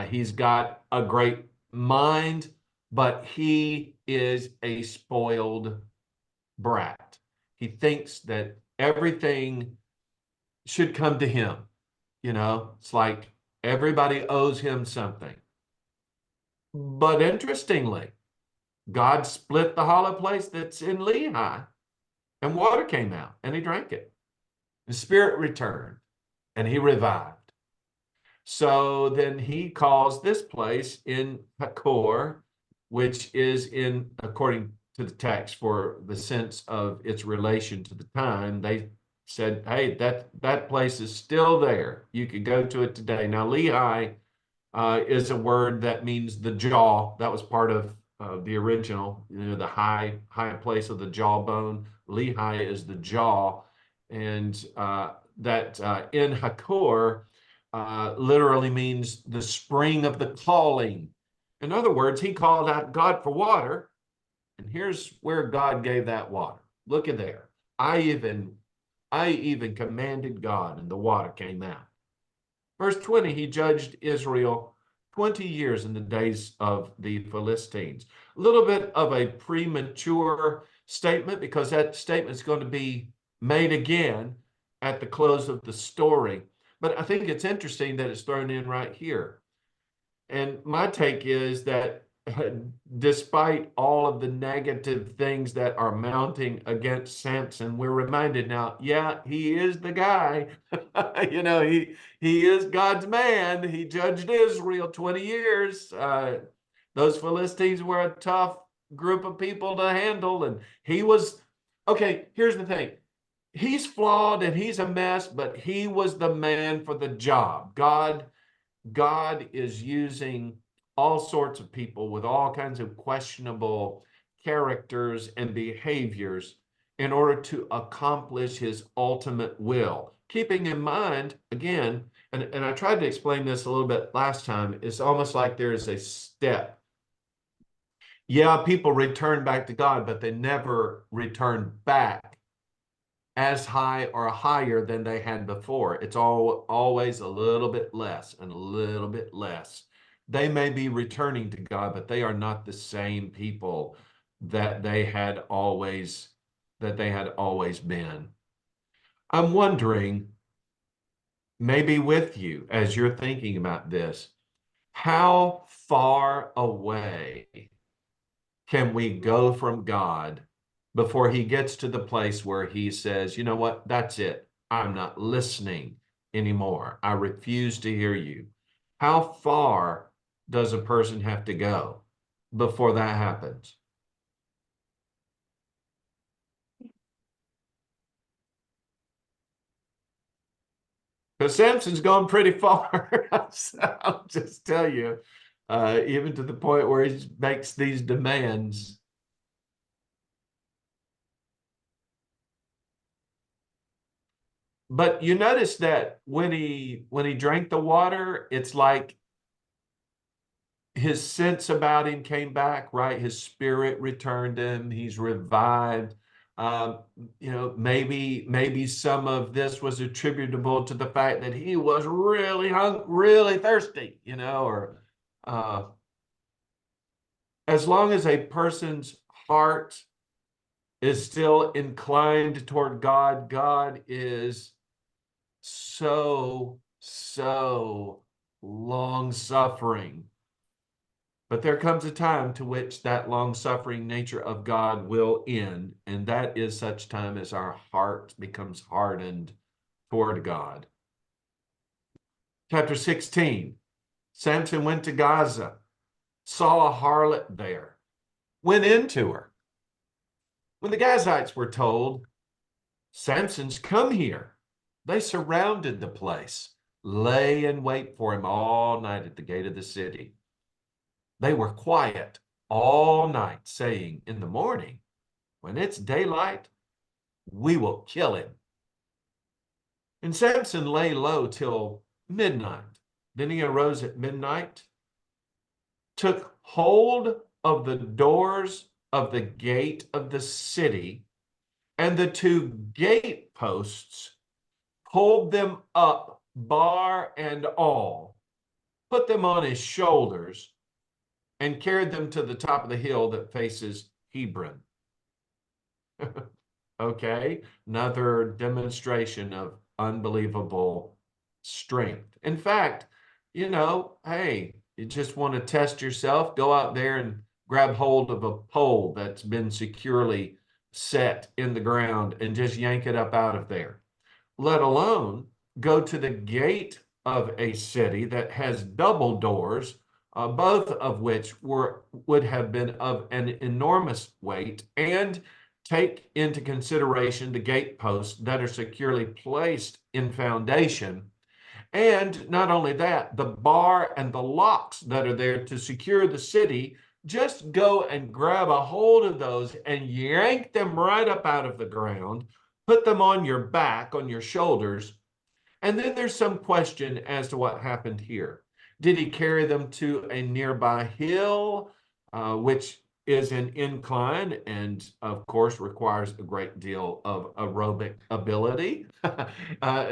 S1: He's got a great mind, but he is a spoiled brat. He thinks that everything should come to him. You know, it's like everybody owes him something. But interestingly, God split the hollow place that's in Lehi, and water came out, and he drank it. The spirit returned, and he revived. So then he calls this place in Hakor, which is in, according to the text, for the sense of its relation to the time, they said, hey, that place is still there. You could go to it today. Now, Lehi is a word that means the jaw. That was part of the original, you know, the high place of the jawbone. Lehi is the jaw. And that in Hakor literally means the spring of the calling. In other words, he called out God for water. And here's where God gave that water. Look at there. I even commanded God, and the water came out. Verse 20, he judged Israel 20 years in the days of the Philistines. A little bit of a premature statement because that statement is going to be made again at the close of the story. But I think it's interesting that it's thrown in right here. And my take is that despite all of the negative things that are mounting against Samson, we're reminded now, yeah, he is the guy. You know, he is God's man. He judged Israel 20 years. Those Philistines were a tough group of people to handle. And he was, okay, here's the thing. He's flawed and he's a mess, but he was the man for the job. God is using all sorts of people with all kinds of questionable characters and behaviors in order to accomplish his ultimate will. Keeping in mind, again, and I tried to explain this a little bit last time, it's almost like there's a step. Yeah, people return back to God, but they never return back as high or higher than they had before. It's always a little bit less and a little bit less. They may be returning to God, but they are not the same people that they had always been. I'm wondering, maybe with you as you're thinking about this, how far away can we go from God before he gets to the place where he says, you know what, that's it. I'm not listening anymore. I refuse to hear you. How far does a person have to go before that happens? Because Samson's gone pretty far. I'll just tell you, even to the point where he makes these demands. But you notice that when he drank the water, it's like his sense about him came back, right? His spirit returned him. He's revived. Um, maybe some of this was attributable to the fact that he was really really thirsty, or as long as a person's heart is still inclined toward God, God is so long suffering. But there comes a time to which that long-suffering nature of God will end, and that is such time as our heart becomes hardened toward God. Chapter 16, Samson went to Gaza, saw a harlot there, went into her. When the Gazites were told, Samson's come here, they surrounded the place, lay in wait for him all night at the gate of the city. They were quiet all night, saying, in the morning, when it's daylight, we will kill him. And Samson lay low till midnight. Then he arose at midnight, took hold of the doors of the gate of the city, and the two gate posts, pulled them up, bar and all, put them on his shoulders, and carried them to the top of the hill that faces Hebron. Okay, another demonstration of unbelievable strength. In fact, hey, you just want to test yourself, go out there and grab hold of a pole that's been securely set in the ground and just yank it up out of there. Let alone go to the gate of a city that has double doors, both of which would have been of an enormous weight, and take into consideration the gate posts that are securely placed in foundation. And not only that, the bar and the locks that are there to secure the city, just go and grab a hold of those and yank them right up out of the ground, put them on your back, on your shoulders. And then there's some question as to what happened here. Did he carry them to a nearby hill, which is an incline and, of course, requires a great deal of aerobic ability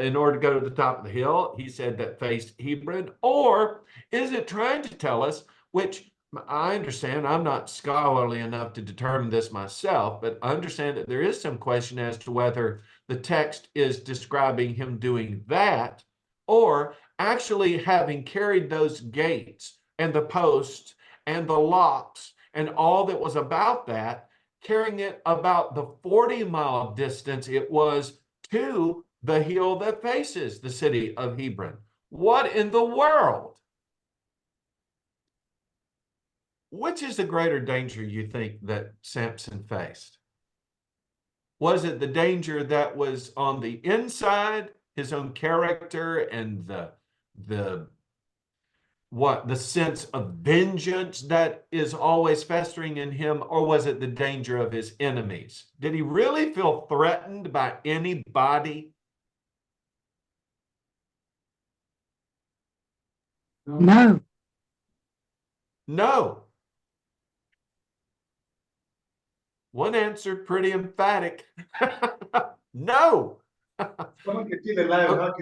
S1: in order to go to the top of the hill? He said that faced Hebron. Or is it trying to tell us, which I understand, I'm not scholarly enough to determine this myself, but I understand that there is some question as to whether the text is describing him doing that, or actually having carried those gates and the posts and the locks and all that was about that, carrying it about the 40-mile distance it was to the hill that faces the city of Hebron. What in the world? Which is the greater danger you think that Samson faced? Was it the danger that was on the inside, his own character and the sense of vengeance that is always festering in him, or was it the danger of his enemies? Did he really feel threatened by anybody?
S4: No.
S1: No. One answer pretty emphatic. No.
S5: Someone can kill a lion.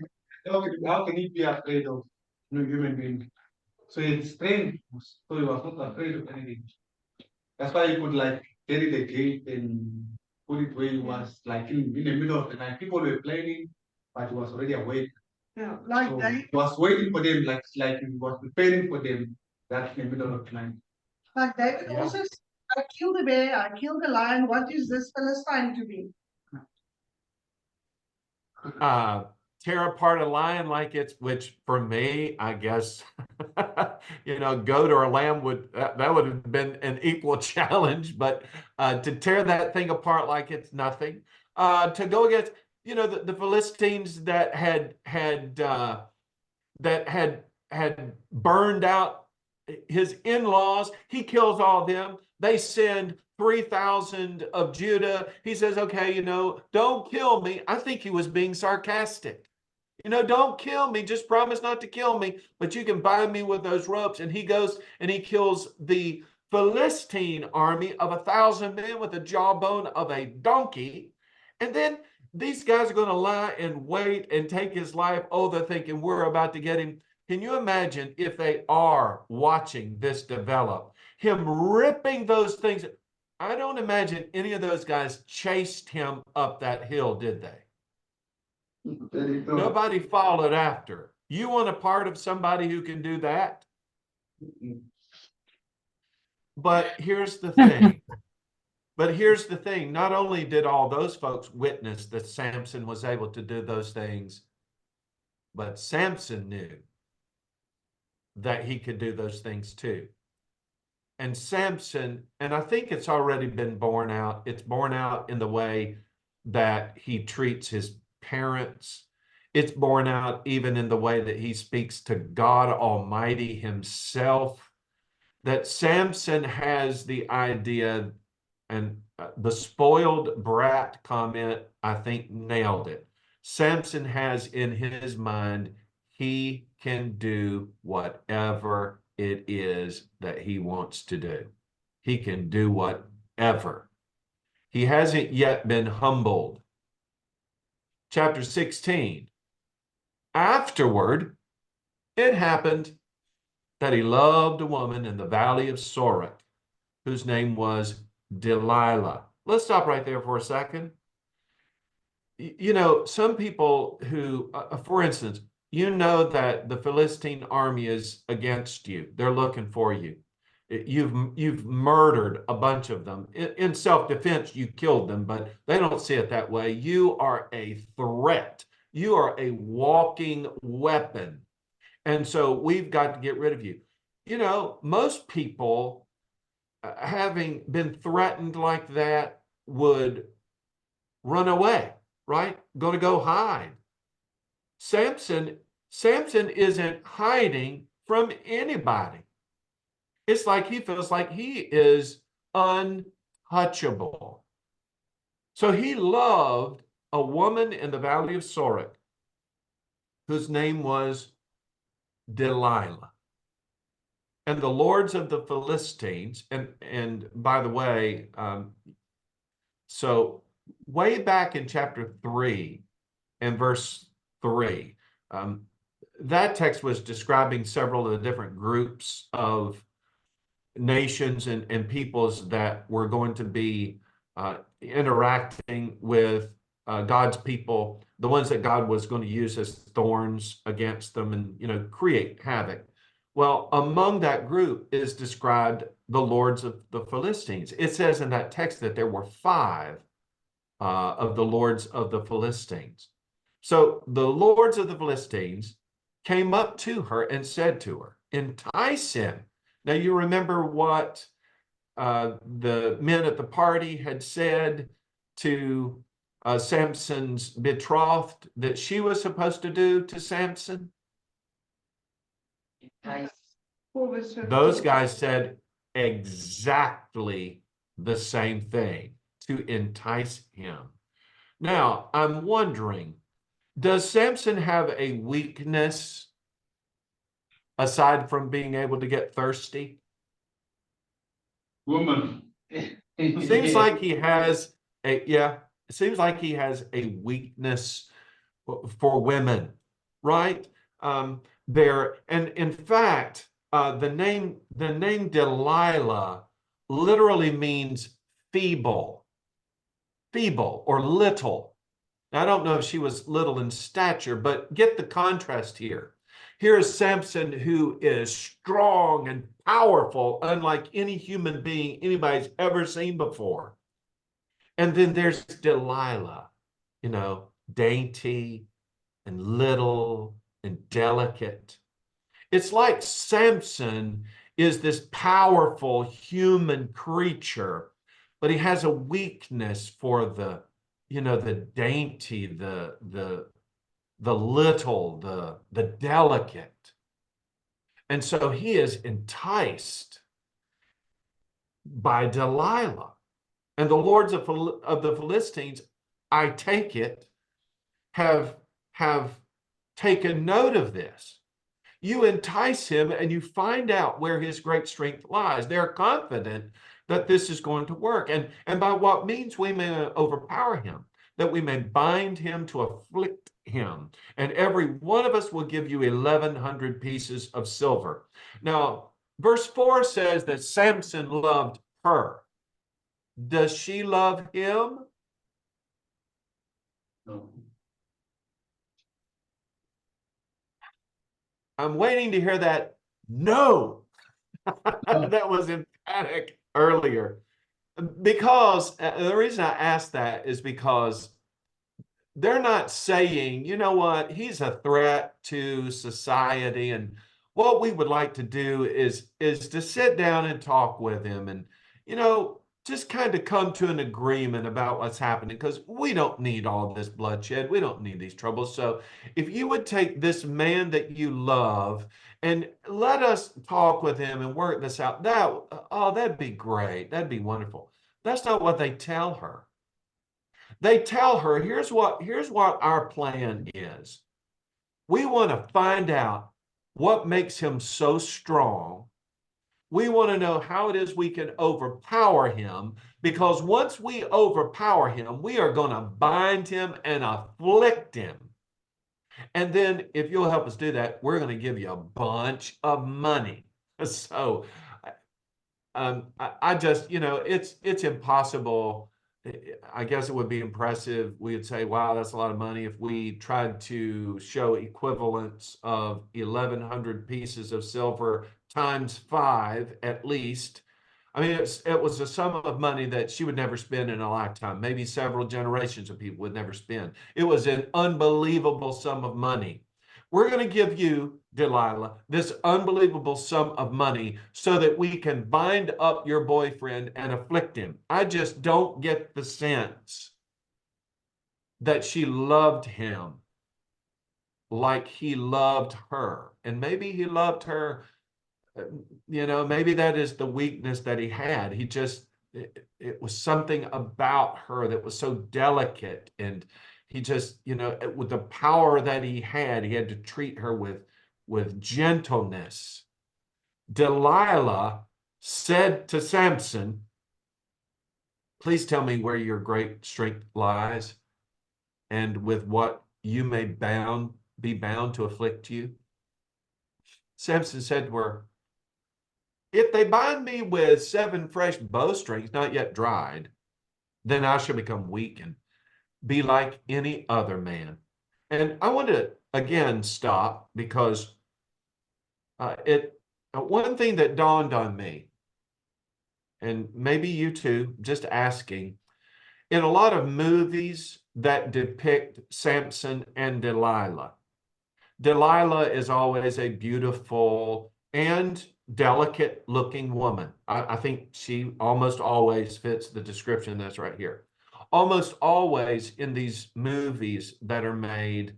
S1: Okay.
S5: How can he be afraid of human being? So it's trained, so he was not afraid of anything. That's why he could like carry the gate and put it where he was, like in the middle of the night. People were planning, but he was already awake.
S3: Yeah, like
S5: So
S3: David,
S5: he was waiting for them, like he was preparing for them. That's in the middle of the night.
S3: like David
S1: Yeah.
S3: also said, I killed the bear, I killed the lion, what is this Philistine to me?
S1: Tear apart a lion like it's, which for me, I guess, goat or a lamb that would have been an equal challenge, but to tear that thing apart like it's nothing, to go against, the Philistines that had burned out his in-laws. He kills all of them. They send 3,000 of Judah. He says, okay, don't kill me. I think he was being sarcastic. Don't kill me. Just promise not to kill me, but you can bind me with those ropes. And he goes and he kills the Philistine army of 1,000 men with the jawbone of a donkey. And then these guys are going to lie and wait and take his life. Oh, they're thinking we're about to get him. Can you imagine if they are watching this develop, him ripping those things? I don't imagine any of those guys chased him up that hill, did they? Nobody followed after. You want a part of somebody who can do that? But here's the thing. Not only did all those folks witness that Samson was able to do those things, but Samson knew that he could do those things too. And Samson, and I think it's already been borne out, it's borne out in the way that he treats his parents. It's borne out even in the way that he speaks to God Almighty himself, that Samson has the idea, and the spoiled brat comment, I think, nailed it. Samson has in his mind, he can do whatever it is that he wants to do. He can do whatever. He hasn't yet been humbled. Chapter 16. Afterward, it happened that he loved a woman in the valley of Sorek, whose name was Delilah. Let's stop right there for a second. Some people who, for instance, that the Philistine army is against you. They're looking for you. You've murdered a bunch of them. In self-defense, you killed them, but they don't see it that way. You are a threat. You are a walking weapon. And so we've got to get rid of you. Most people, having been threatened like that, would run away, right? Going to go hide. Samson isn't hiding from anybody. It's like he feels like he is untouchable. So he loved a woman in the valley of Sorek whose name was Delilah. And the lords of the Philistines, and by the way, so way back in chapter 3 and verse 3, that text was describing several of the different groups of nations and peoples that were going to be interacting with God's people, the ones that God was going to use as thorns against them and create havoc. Well, among that group is described the lords of the Philistines. It says in that text that there were 5 of the lords of the Philistines. So the lords of the Philistines came up to her and said to her, entice him. Now you remember what the men at the party had said to Samson's betrothed that she was supposed to do to Samson? Those guys said exactly the same thing, to entice him. Now, I'm wondering, does Samson have a weakness aside from being able to get thirsty?
S5: Woman.
S1: Seems like he has yeah. it seems like he has a weakness for women, right? There, and in fact, the name Delilah literally means feeble or little. Now, I don't know if she was little in stature, but get the contrast here. Here is Samson, who is strong and powerful, unlike any human being anybody's ever seen before. And then there's Delilah, dainty and little and delicate. It's like Samson is this powerful human creature, but he has a weakness for the dainty, the little, the delicate. And so he is enticed by Delilah. And the lords of the Philistines, I take it, have taken note of this. You entice him and you find out where his great strength lies. They're confident that this is going to work. And by what means we may overpower him, that we may bind him to afflict him. And every one of us will give you 1,100 pieces of silver. Now, verse 4 says that Samson loved her. Does she love him?
S5: No.
S1: I'm waiting to hear that no. That was emphatic earlier. Because the reason I asked that is because they're not saying, you know what, he's a threat to society, and what we would like to do is to sit down and talk with him and, just kind of come to an agreement about what's happening, because we don't need all this bloodshed. We don't need these troubles. So if you would take this man that you love and let us talk with him and work this out, that'd be great. That'd be wonderful. That's not what they tell her. They tell her, here's what our plan is. We want to find out what makes him so strong. We want to know how it is we can overpower him, because once we overpower him, we are going to bind him and afflict him. And then if you'll help us do that, we're going to give you a bunch of money. So I just, it's impossible. I guess it would be impressive. We would say, wow, that's a lot of money. If we tried to show equivalence of 1,100 pieces of silver times 5 at least. I mean, it was a sum of money that she would never spend in a lifetime. Maybe several generations of people would never spend. It was an unbelievable sum of money. We're going to give you, Delilah, this unbelievable sum of money so that we can bind up your boyfriend and afflict him. I just don't get the sense that she loved him like he loved her. And maybe he loved her, maybe that is the weakness that he had. It was something about her that was so delicate, and he just, with the power that he had to treat her with gentleness. Delilah said to Samson, please tell me where your great strength lies, and with what you may be bound to afflict you. Samson said to her, if they bind me with 7 fresh bowstrings, not yet dried, then I shall become weak and be like any other man. And I want to again stop, because one thing that dawned on me, and maybe you too, just asking, in a lot of movies that depict Samson and Delilah, Delilah is always a beautiful and delicate looking woman. I think she almost always fits the description that's right here. Almost always in these movies that are made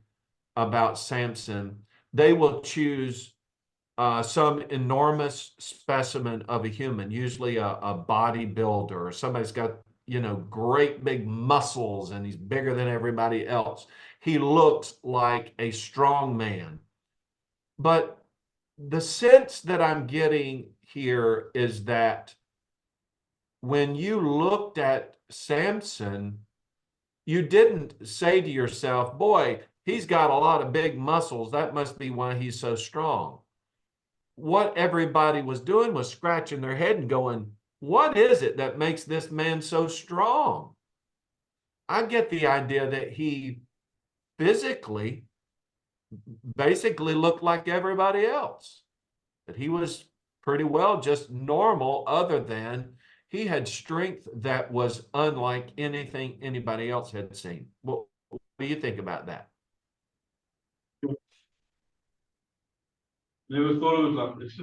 S1: about Samson, they will choose some enormous specimen of a human, usually a bodybuilder, or somebody's got, great big muscles and he's bigger than everybody else. He looks like a strong man. But the sense that I'm getting here is that when you looked at Samson, you didn't say to yourself, boy, he's got a lot of big muscles. That must be why he's so strong. What everybody was doing was scratching their head and going, what is it that makes this man so strong? I get the idea that he physically basically looked like everybody else, that he was pretty well just normal, other than he had strength that was unlike anything anybody else had seen. What do you think about that?
S5: Never thought of it like this.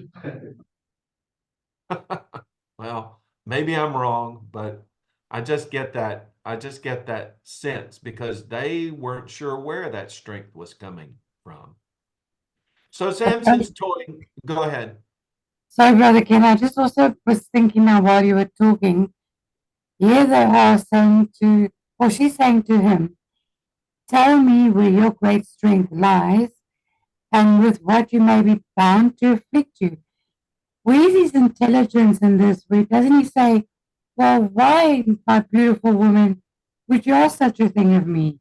S1: Well, maybe I'm wrong, but I just get that sense because they weren't sure where that strength was coming from. So Samson's toy, go ahead.
S4: So, Brother Ken, I just also was thinking now while you were talking, here they are saying to, or she's saying to him, tell me where your great strength lies and with what you may be bound to afflict you. Where's his intelligence in this? Where doesn't he say, well, why, my beautiful woman, would you ask such a thing of me?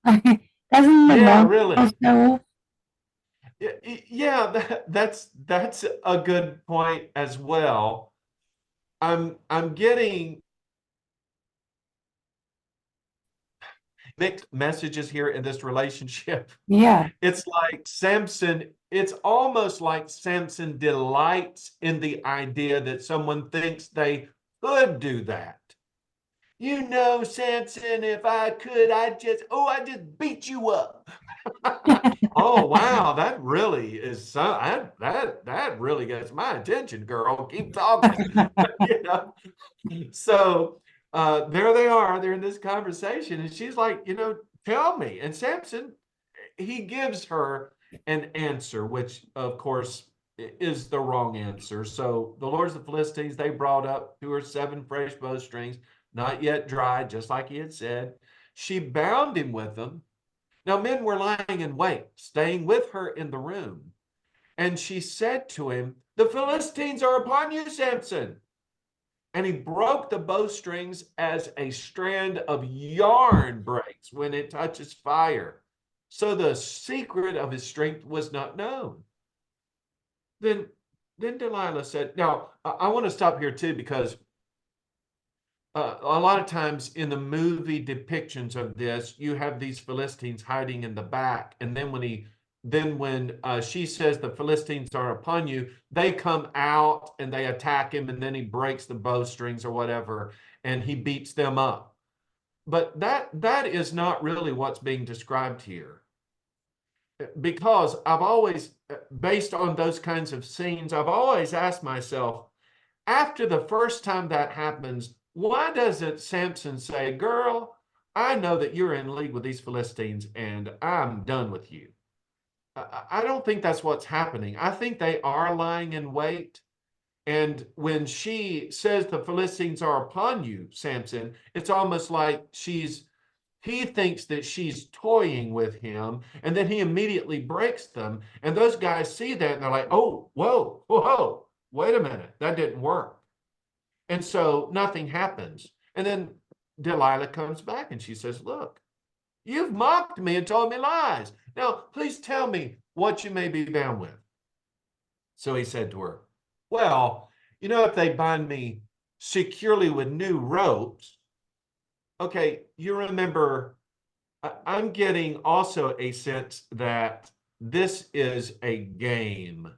S4: Doesn't the
S1: Yeah,
S4: Lord
S1: really.
S4: go off?
S1: Yeah, that's a good point as well. I'm getting mixed messages here in this relationship.
S4: Yeah.
S1: It's like it's almost like Samson delights in the idea that someone thinks they could do that. You know, Samson, if I could, I'd just beat you up. Oh wow, that really is that really gets my attention, girl. Keep talking. You know? So there they are, they're in this conversation, and she's like, tell me. And Samson, he gives her an answer, which of course is the wrong answer. So the lords of the Philistines, they brought up to her 7 fresh bowstrings, not yet dried, just like he had said. She bound him with them. Now men were lying in wait, staying with her in the room. And she said to him, the Philistines are upon you, Samson. And he broke the bowstrings as a strand of yarn breaks when it touches fire. So the secret of his strength was not known. Then Delilah said, now I want to stop here too, because a lot of times in the movie depictions of this, you have these Philistines hiding in the back, and then when she says the Philistines are upon you, they come out and they attack him, and then he breaks the bowstrings or whatever, and he beats them up. But that is not really what's being described here, because I've always, based on those kinds of scenes, I've always asked myself, after the first time that happens, why doesn't Samson say, girl, I know that you're in league with these Philistines and I'm done with you? I don't think that's what's happening. I think they are lying in wait. And when she says the Philistines are upon you, Samson, it's almost like he thinks that she's toying with him, and then he immediately breaks them. And those guys see that and they're like, oh, whoa, wait a minute, that didn't work. And so nothing happens. And then Delilah comes back and she says, look, you've mocked me and told me lies. Now, please tell me what you may be bound with. So he said to her, well, if they bind me securely with new ropes, okay, you remember, I'm getting also a sense that this is a game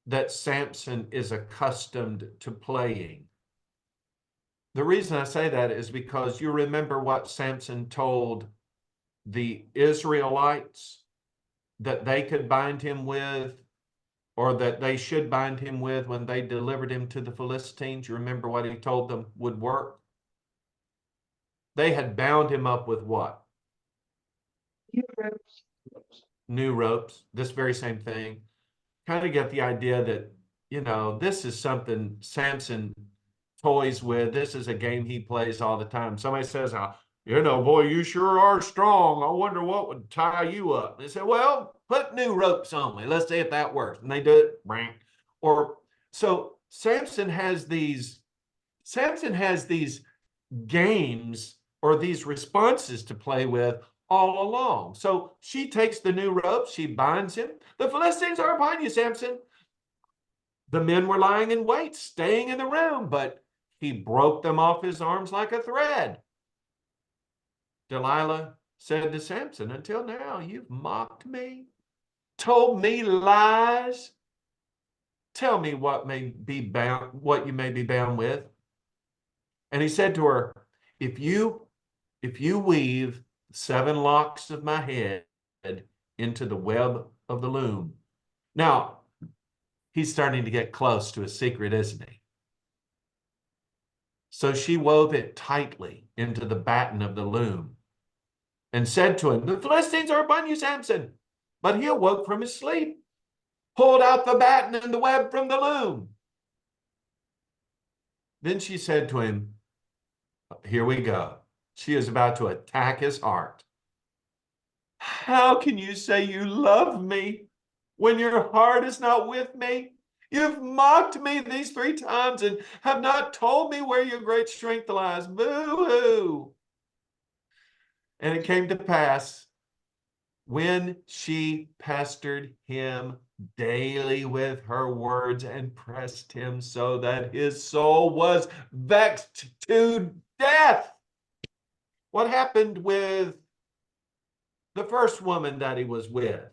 S1: that Samson is accustomed to playing. The reason I say that is because you remember what Samson told the Israelites that they could bind him with, or that they should bind him with when they delivered him to the Philistines. You remember what he told them would work? They had bound him up with what? New ropes. This very same thing. Kind of get the idea that, this is something Samson toys with. This is a game he plays all the time. Somebody says, boy, you sure are strong. I wonder what would tie you up. They say, well, put new ropes on me. Let's see if that works. And they do it. Or so Samson has these games or these responses to play with all along. So she takes the new rope, she binds him. The Philistines are upon you, Samson. The men were lying in wait, staying in the room, but he broke them off his arms like a thread. Delilah said to Samson, until now, you've mocked me, told me lies. Tell me what you may be bound with. And he said to her, if you weave 7 locks of my head into the web of the loom. Now, he's starting to get close to a secret, isn't he? So she wove it tightly into the batten of the loom and said to him, the Philistines are upon you, Samson. But he awoke from his sleep, pulled out the batten and the web from the loom. Then she said to him, here we go. She is about to attack his heart. How can you say you love me when your heart is not with me? You've mocked me these 3 times and have not told me where your great strength lies. Boo-hoo. And it came to pass, when she pestered him daily with her words and pressed him so that his soul was vexed to death. What happened with the first woman that he was with?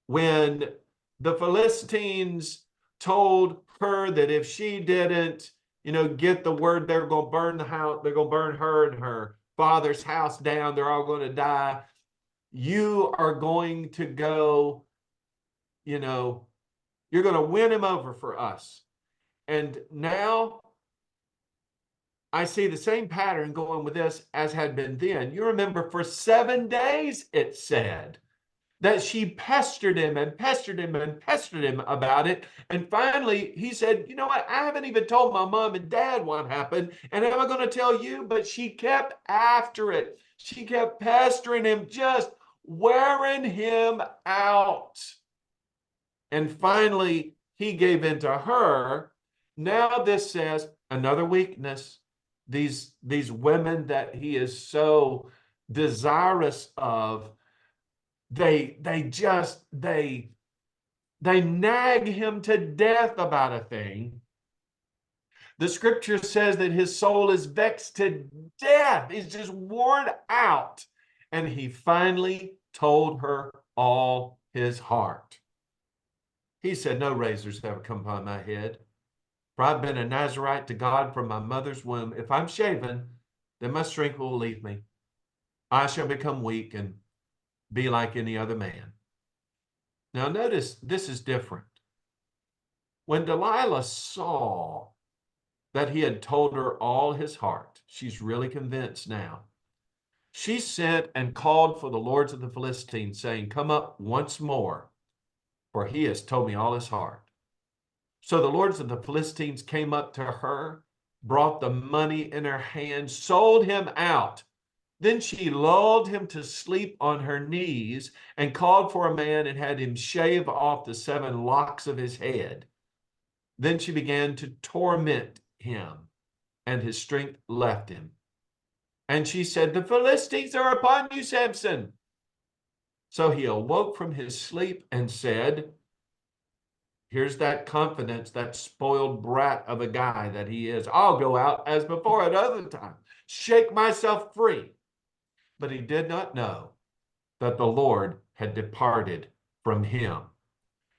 S1: When the Philistines told her that if she didn't, get the word, they're going to burn the house, they're going to burn her and her father's house down, they're all going to die. You are going to go, you're going to win him over for us. And now I see the same pattern going with this as had been then. You remember for 7 days, it said that she pestered him and pestered him and pestered him about it. And finally, he said, you know what? I haven't even told my mom and dad what happened. And am I going to tell you? But she kept after it. She kept pestering him, just wearing him out. And finally, he gave in to her. Now this says another weakness. These women that he is so desirous of, they nag him to death about a thing. The scripture says that his soul is vexed to death. He's just worn out. And he finally told her all his heart. He said, no razors ever come upon my head, for I've been a Nazirite to God from my mother's womb. If I'm shaven, then my strength will leave me. I shall become weak and be like any other man. Now notice this is different. When Delilah saw that he had told her all his heart, she's really convinced now. She sent and called for the lords of the Philistines, saying, come up once more, for he has told me all his heart. So the lords of the Philistines came up to her, brought the money in her hand, sold him out. Then she lulled him to sleep on her knees and called for a man and had him shave off the 7 locks of his head. Then she began to torment him, and his strength left him. And she said, the Philistines are upon you, Samson. So he awoke from his sleep and said, here's that confidence, that spoiled brat of a guy that he is. I'll go out as before at other times, shake myself free. But he did not know that the Lord had departed from him.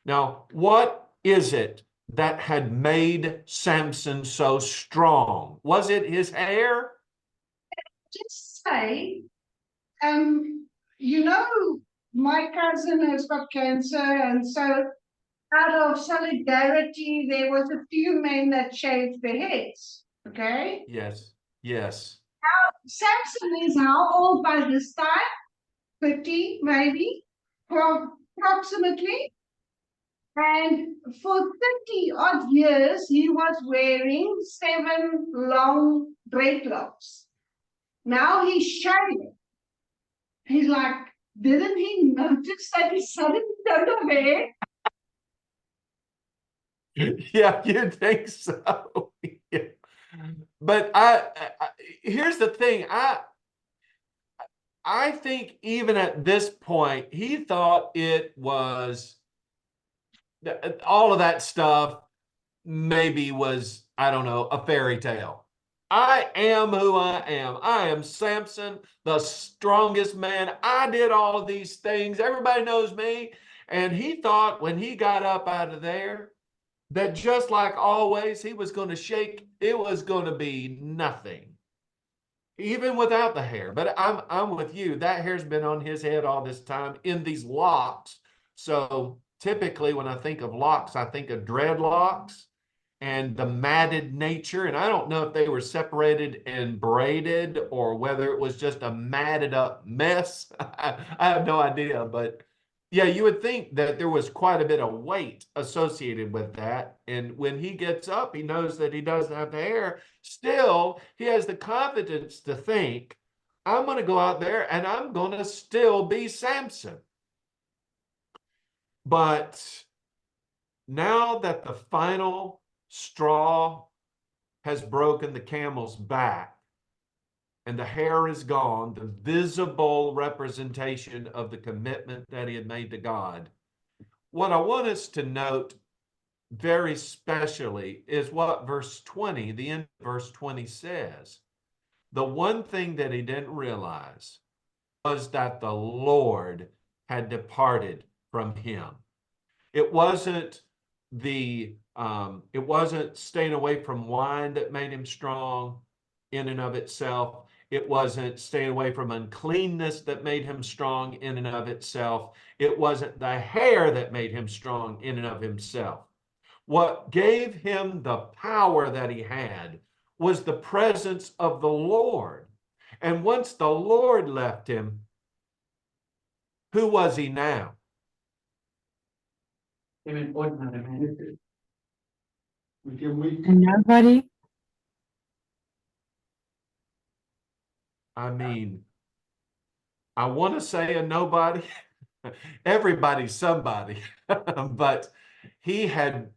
S1: Now, what is it that had made Samson so strong? Was it his hair?
S3: Just say, my cousin has got cancer, and so out of solidarity, there was a few men that shaved their heads. Okay.
S1: Yes, yes.
S3: Samson is how old by this time? 30, maybe, approximately. And for 30 odd years, he was wearing 7 long dreadlocks. Now he's shaving. He's like, didn't he notice that he suddenly don't have hair?
S1: Yeah, you think so. Yeah. But here's the thing. I think even at this point, he thought it was all of that stuff maybe was, I don't know, a fairy tale. I am who I am. I am Samson, the strongest man. I did all of these things. Everybody knows me. And he thought when he got up out of there that just like always, he was going to shake. It was going to be nothing, even without the hair. But I'm with you. That hair's been on his head all this time in these locks. So typically when I think of locks, I think of dreadlocks and the matted nature. And I don't know if they were separated and braided or whether it was just a matted up mess. I have no idea. But yeah, you would think that there was quite a bit of weight associated with that. And when he gets up, he knows that he doesn't have the hair. Still, he has the confidence to think, I'm going to go out there and I'm going to still be Samson. But now that the final straw has broken the camel's back and the hair is gone, the visible representation of the commitment that he had made to God, what I want us to note very specially is what verse 20, the end of verse 20 says. The one thing that he didn't realize was that the Lord had departed from him. It wasn't it wasn't staying away from wine that made him strong in and of itself. It wasn't staying away from uncleanness that made him strong in and of itself. It wasn't the hair that made him strong in and of himself. What gave him the power that he had was the presence of the Lord. And once the Lord left him, who was he now?
S2: Even ordinary man.
S5: Became weak.
S4: And nobody.
S1: I mean, I want to say a nobody. Everybody's somebody. But he had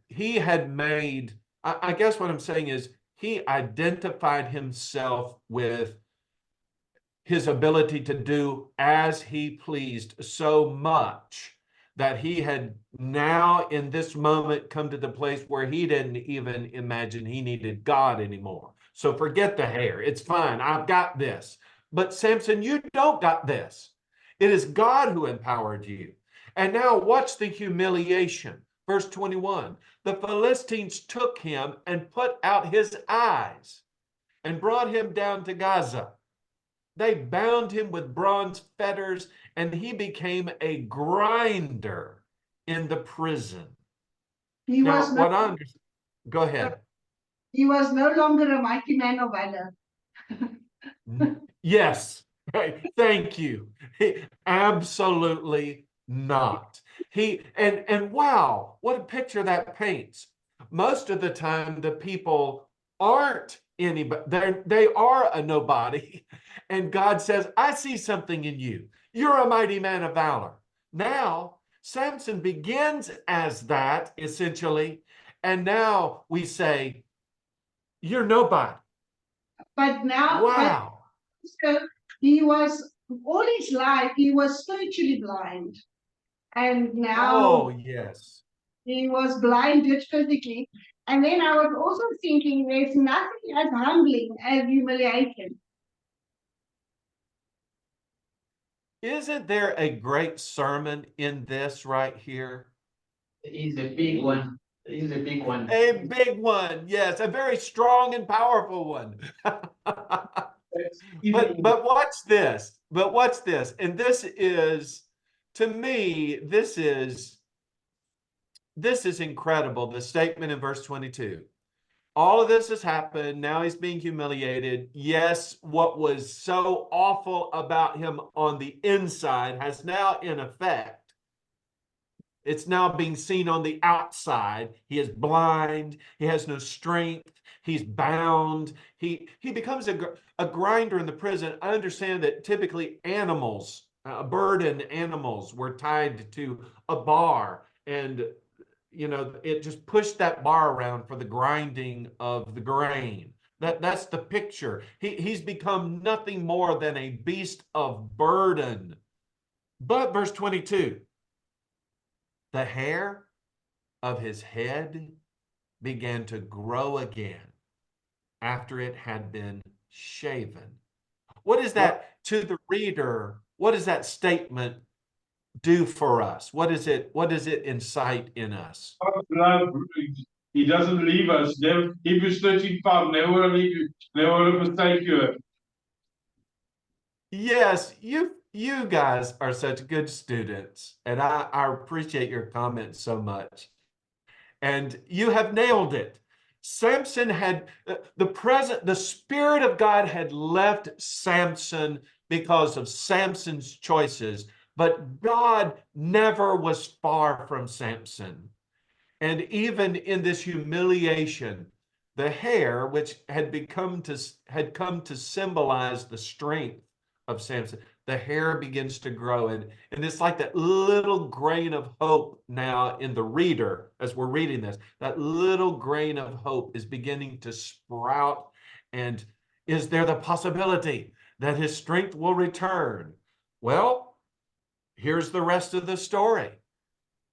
S1: made, I guess what I'm saying is he identified himself with his ability to do as he pleased so much that he had now in this moment come to the place where he didn't even imagine he needed God anymore. So forget the hair. It's fine. I've got this. But Samson, you don't got this. It is God who empowered you. And now watch the humiliation. Verse 21, the Philistines took him and put out his eyes and brought him down to Gaza. They bound him with bronze fetters, and he became a grinder in the prison.
S3: He
S1: Now,
S3: was
S1: what
S3: no,
S1: I understand, go ahead.
S3: he was no longer a mighty man of valor.
S1: Yes, thank you. Absolutely not. And wow, what a picture that paints. Most of the time, the people aren't anybody, they are a nobody. And God says, I see something in you. You're a mighty man of valor. Now, Samson begins as that, essentially. And now we say, you're nobody.
S3: But now,
S1: Wow.
S3: so he was all his life he was spiritually blind, and now
S1: Oh, yes.
S3: he was blinded physically. And then I was also thinking, there's nothing as humbling as humiliation.
S1: Isn't there a great sermon in this right here?
S2: Is a big one. Is a big one.
S1: A big one, yes, a very strong and powerful one. But watch this. But watch this. And this is, to me, this is incredible. The statement in verse 22. All of this has happened. Now he's being humiliated. Yes, what was so awful about him on the inside has now, in effect, it's now being seen on the outside. He is blind. He has no strength. He's bound. He becomes a grinder in the prison. I understand that typically animals, burdened animals, were tied to a bar, and it just pushed that bar around for the grinding of the grain. That's the picture. He's become nothing more than a beast of burden. But verse 22, the hair of his head began to grow again after it had been shaven. What is that to the reader? What does that statement do for us? What does it incite in us?
S6: He doesn't leave us. Hebrews 13:5, never leave you, never forsake you.
S1: Yes, you guys are such good students, and I appreciate your comments so much. And you have nailed it. Samson had the Spirit of God had left Samson because of Samson's choices, but God never was far from Samson. And even in this humiliation, the hair, which had come to symbolize the strength of Samson, the hair begins to grow. And it's like that little grain of hope now in the reader as we're reading this. That little grain of hope is beginning to sprout. And is there the possibility that his strength will return? Well, here's the rest of the story.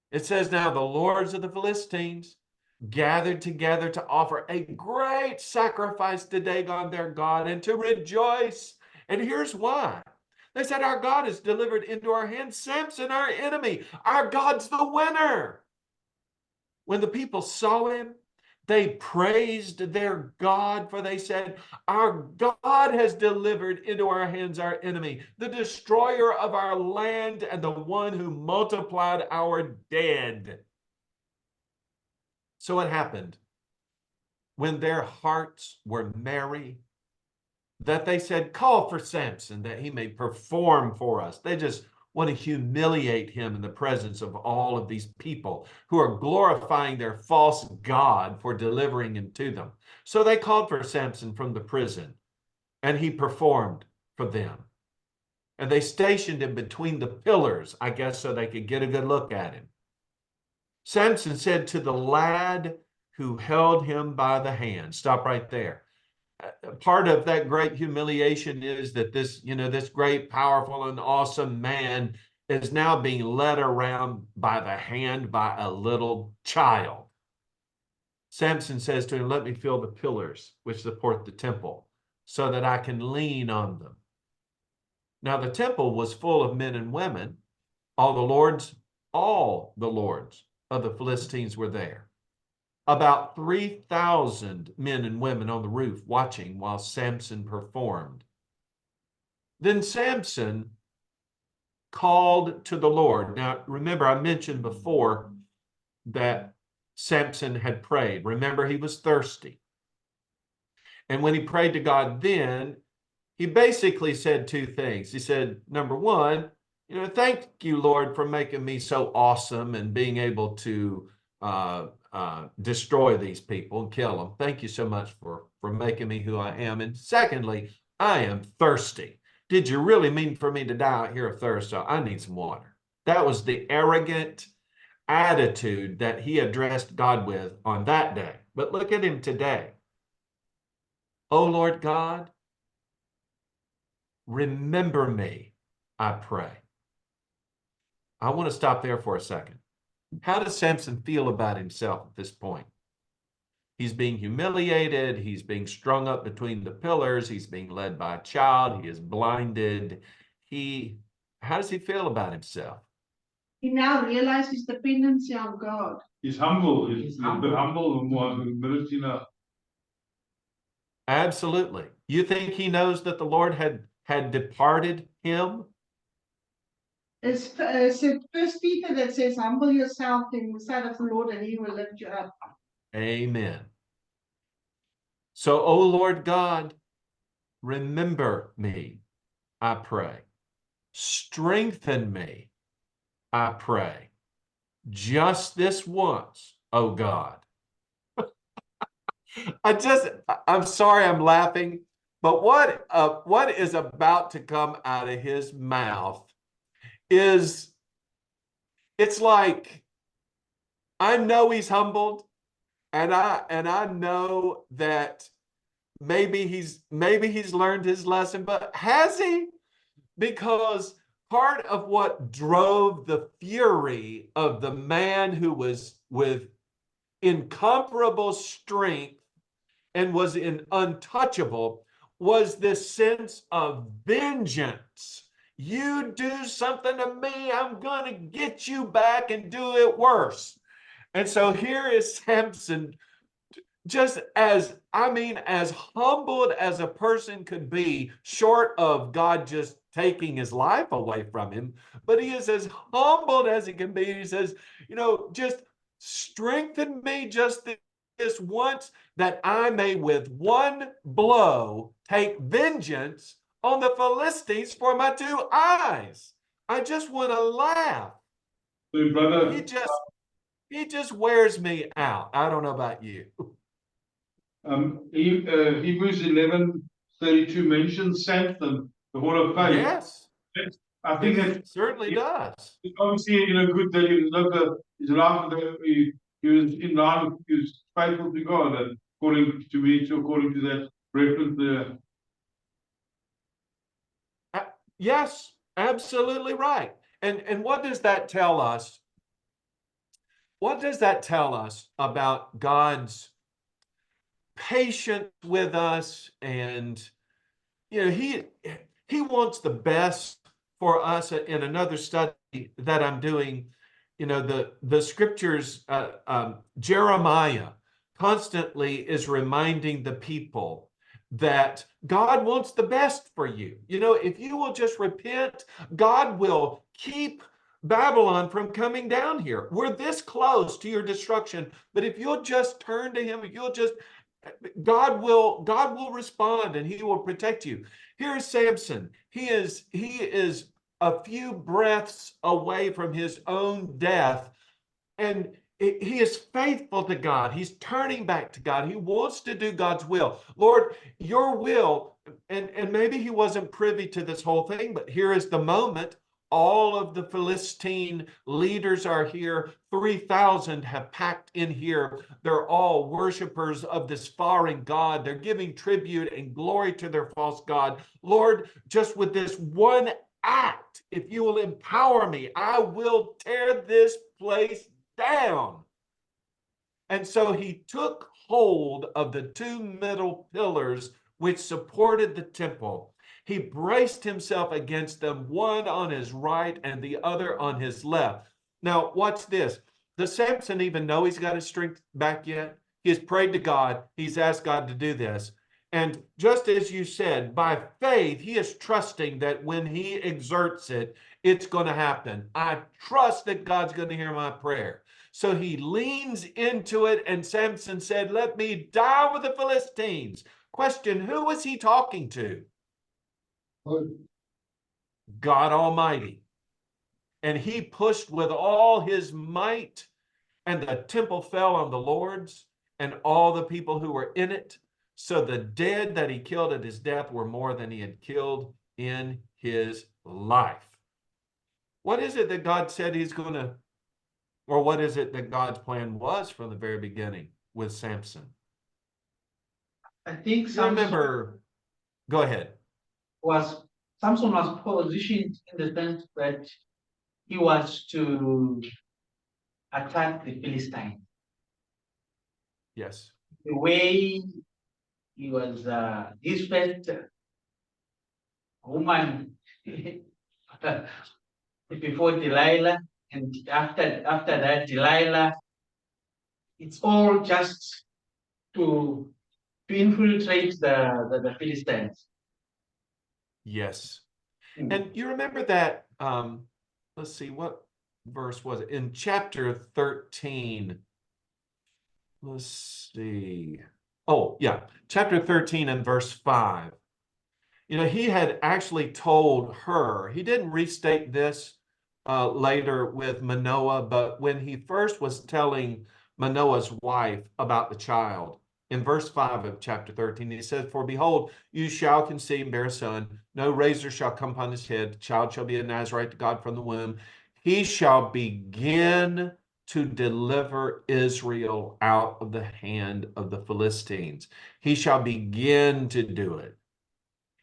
S1: It says, now the lords of the Philistines gathered together to offer a great sacrifice to Dagon their God and to rejoice. And here's why. They said, our God is delivered into our hands. Samson, our enemy. Our God's the winner. When the people saw him, they praised their God, for they said, our God has delivered into our hands our enemy, the destroyer of our land and the one who multiplied our dead. So what happened? When their hearts were merry, that they said, call for Samson that he may perform for us. They just want to humiliate him in the presence of all of these people who are glorifying their false god for delivering him to them. So they called for Samson from the prison, and he performed for them. And they stationed him between the pillars, I guess, so they could get a good look at him. Samson said to the lad who held him by the hand, stop right there. Part of that great humiliation is that this great, powerful, and awesome man is now being led around by the hand by a little child. Samson says to him, let me feel the pillars which support the temple so that I can lean on them. Now the temple was full of men and women. All the lords of the Philistines were there. About 3,000 men and women on the roof watching while Samson performed. Then Samson called to the Lord. Now, remember, I mentioned before that Samson had prayed. Remember, he was thirsty. And when he prayed to God then, he basically said two things. He said, number one, thank you, Lord, for making me so awesome and being able to destroy these people and kill them. Thank you so much for making me who I am. And secondly, I am thirsty. Did you really mean for me to die out here of thirst? So I need some water. That was the arrogant attitude that he addressed God with on that day. But look at him today. Oh, Lord God, remember me, I pray. I want to stop there for a second. How does Samson feel about himself at this point? He's being humiliated. He's being strung up between the pillars. He's being led by a child. He is blinded. How does he feel about himself?
S3: He now realizes his dependency on God.
S6: He's humble. He's humble.
S1: Absolutely. You think he knows that the Lord had departed him?
S3: It's First Peter that says, humble yourself in the sight of the Lord and he will lift you up.
S1: Amen. So, O Lord God, remember me, I pray. Strengthen me, I pray. Just this once, O God. I'm sorry I'm laughing, but what is about to come out of his mouth it's like, I know he's humbled, and I know that maybe he's learned his lesson, but has he? Because part of what drove the fury of the man who was with incomparable strength and was untouchable was this sense of vengeance. You do something to me, I'm going to get you back and do it worse. And so here is Samson, just as humbled as a person could be, short of God just taking his life away from him, but he is as humbled as he can be. He says, just strengthen me just this once, that I may with one blow take vengeance on the Philistines for my 2 eyes. I just want to laugh.
S6: So, brother,
S1: He just wears me out. I don't know about you.
S6: Hebrews 11:32 mentions Samson, the hall of fame.
S1: Yes,
S6: I think
S1: it
S6: that
S1: certainly does.
S6: it's obviously good that he lived his life. He was in line. He was faithful to God, and according to that reference there.
S1: Yes, absolutely right. And what does that tell us? What does that tell us about God's patience with us? And he wants the best for us. In another study that I'm doing, the scriptures, Jeremiah constantly is reminding the people that God wants the best for you. If you will just repent, God will keep Babylon from coming down here. We're this close to your destruction, but if you'll just turn to him, if you'll just, God will respond and he will protect you. Here's Samson. He is a few breaths away from his own death, and he is faithful to God. He's turning back to God. He wants to do God's will. Lord, your will, and maybe he wasn't privy to this whole thing, but here is the moment. All of the Philistine leaders are here. 3,000 have packed in here. They're all worshipers of this foreign god. They're giving tribute and glory to their false god. Lord, just with this one act, if you will empower me, I will tear this place down. And so he took hold of the 2 middle pillars which supported the temple. He braced himself against them, one on his right and the other on his left. Now, watch this. Does Samson even know he's got his strength back yet? He has prayed to God. He's asked God to do this. And just as you said, by faith, he is trusting that when he exerts it, it's going to happen. I trust that God's going to hear my prayer. So he leans into it, and Samson said, let me die with the Philistines. Question, who was he talking to? God Almighty. And he pushed with all his might, and the temple fell on the Lord's and all the people who were in it. So the dead that he killed at his death were more than he had killed in his life. What is it that God said he's going to, or what is it that God's plan was from the very beginning with Samson?
S2: I think
S1: Go ahead.
S2: Samson was positioned in the sense that he was to attack the Philistines.
S1: Yes.
S2: The way he was his first woman before Delilah, and after that Delilah, it's all just to infiltrate the Philistines.
S1: Yes. And you remember that, let's see, what verse was it? In chapter 13, let's see. Oh, yeah, chapter 13 and verse 5. He had actually told her, he didn't restate this later with Manoah, but when he first was telling Manoah's wife about the child, in verse 5 of chapter 13, he says, for behold, you shall conceive and bear a son. No razor shall come upon his head. The child shall be a Nazarite to God from the womb. He shall begin to deliver Israel out of the hand of the Philistines. He shall begin to do it.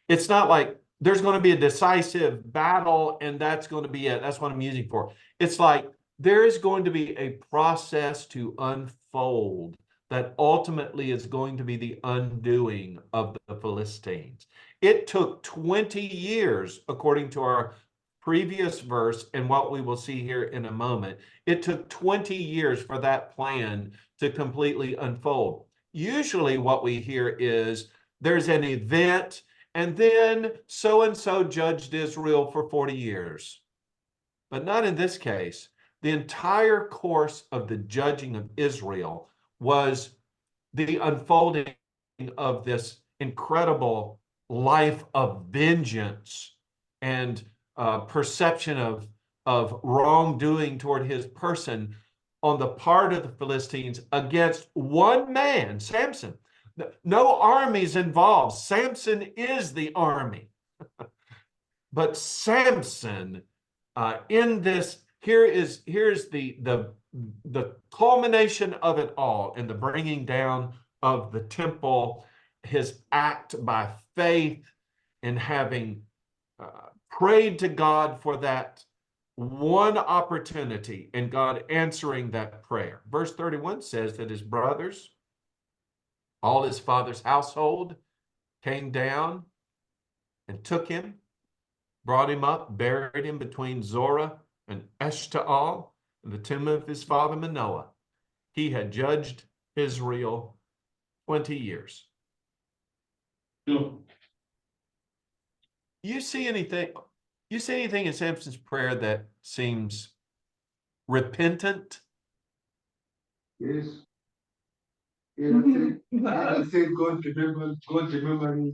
S1: It's not like there's going to be a decisive battle and that's going to be it. That's what I'm using for. It's like there is going to be a process to unfold that ultimately is going to be the undoing of the Philistines. It took 20 years, according to our previous verse and what we will see here in a moment. It took 20 years for that plan to completely unfold. Usually what we hear is there's an event and then so-and-so judged Israel for 40 years. But not in this case. The entire course of the judging of Israel was the unfolding of this incredible life of vengeance and perception of wrongdoing toward his person on the part of the Philistines against one man, Samson. No armies involved. Samson is the army. But Samson, in this, here's the culmination of it all in the bringing down of the temple, his act by faith in having prayed to God for that one opportunity and God answering that prayer. Verse 31 says that his brothers, all his father's household, came down and took him, brought him up, buried him between Zorah and Eshtaol, in the tomb of his father Manoah. He had judged Israel 20 years.
S6: No.
S1: You see anything in Samson's prayer that seems repentant?
S5: Yes. I said, God remember me.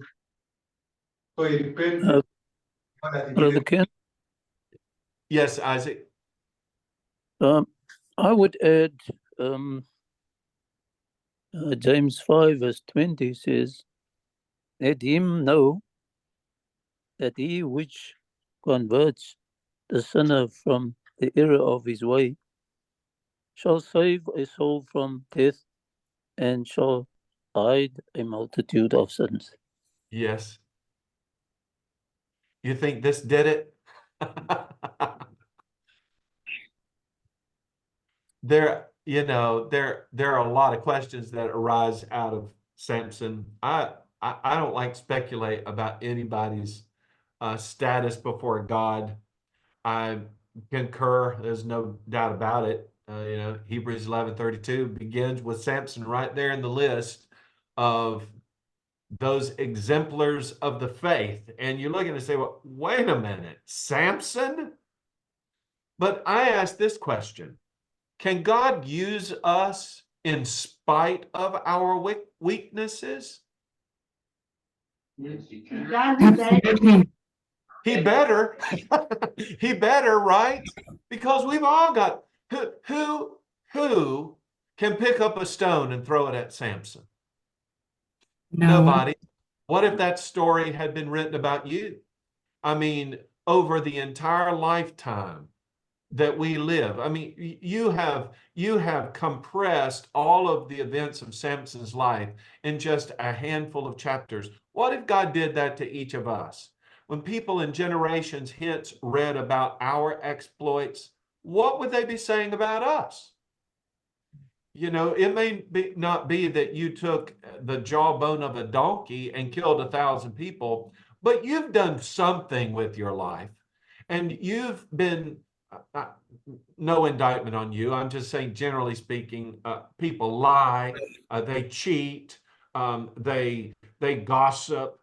S5: So he repented.
S7: Brother Ken,
S1: Yes, Isaac.
S7: I would add James 5 verse 20 says, let him know that he which converts the sinner from the error of his way shall save a soul from death and shall hide a multitude of sins.
S1: Yes. You think this did it? There are a lot of questions that arise out of Samson. I don't like speculate about anybody's status before God. I concur. There's no doubt about it. Hebrews 11:32 begins with Samson right there in the list of those exemplars of the faith. And you're looking to say, well, wait a minute, Samson? But I ask this question. Can God use us in spite of our weaknesses?
S5: Yes, he can.
S4: Absolutely.
S1: He better. He better, right? Because we've all got who can pick up a stone and throw it at Samson?
S4: No.
S1: Nobody. What if that story had been written about you? I mean, over the entire lifetime that we live. I mean, you have compressed all of the events of Samson's life in just a handful of chapters. What if God did that to each of us? When people in generations hence read about our exploits, what would they be saying about us? It may not be that you took the jawbone of a donkey and killed 1,000 people, but you've done something with your life. And you've been, no indictment on you. I'm just saying, generally speaking, people lie, they cheat, they gossip,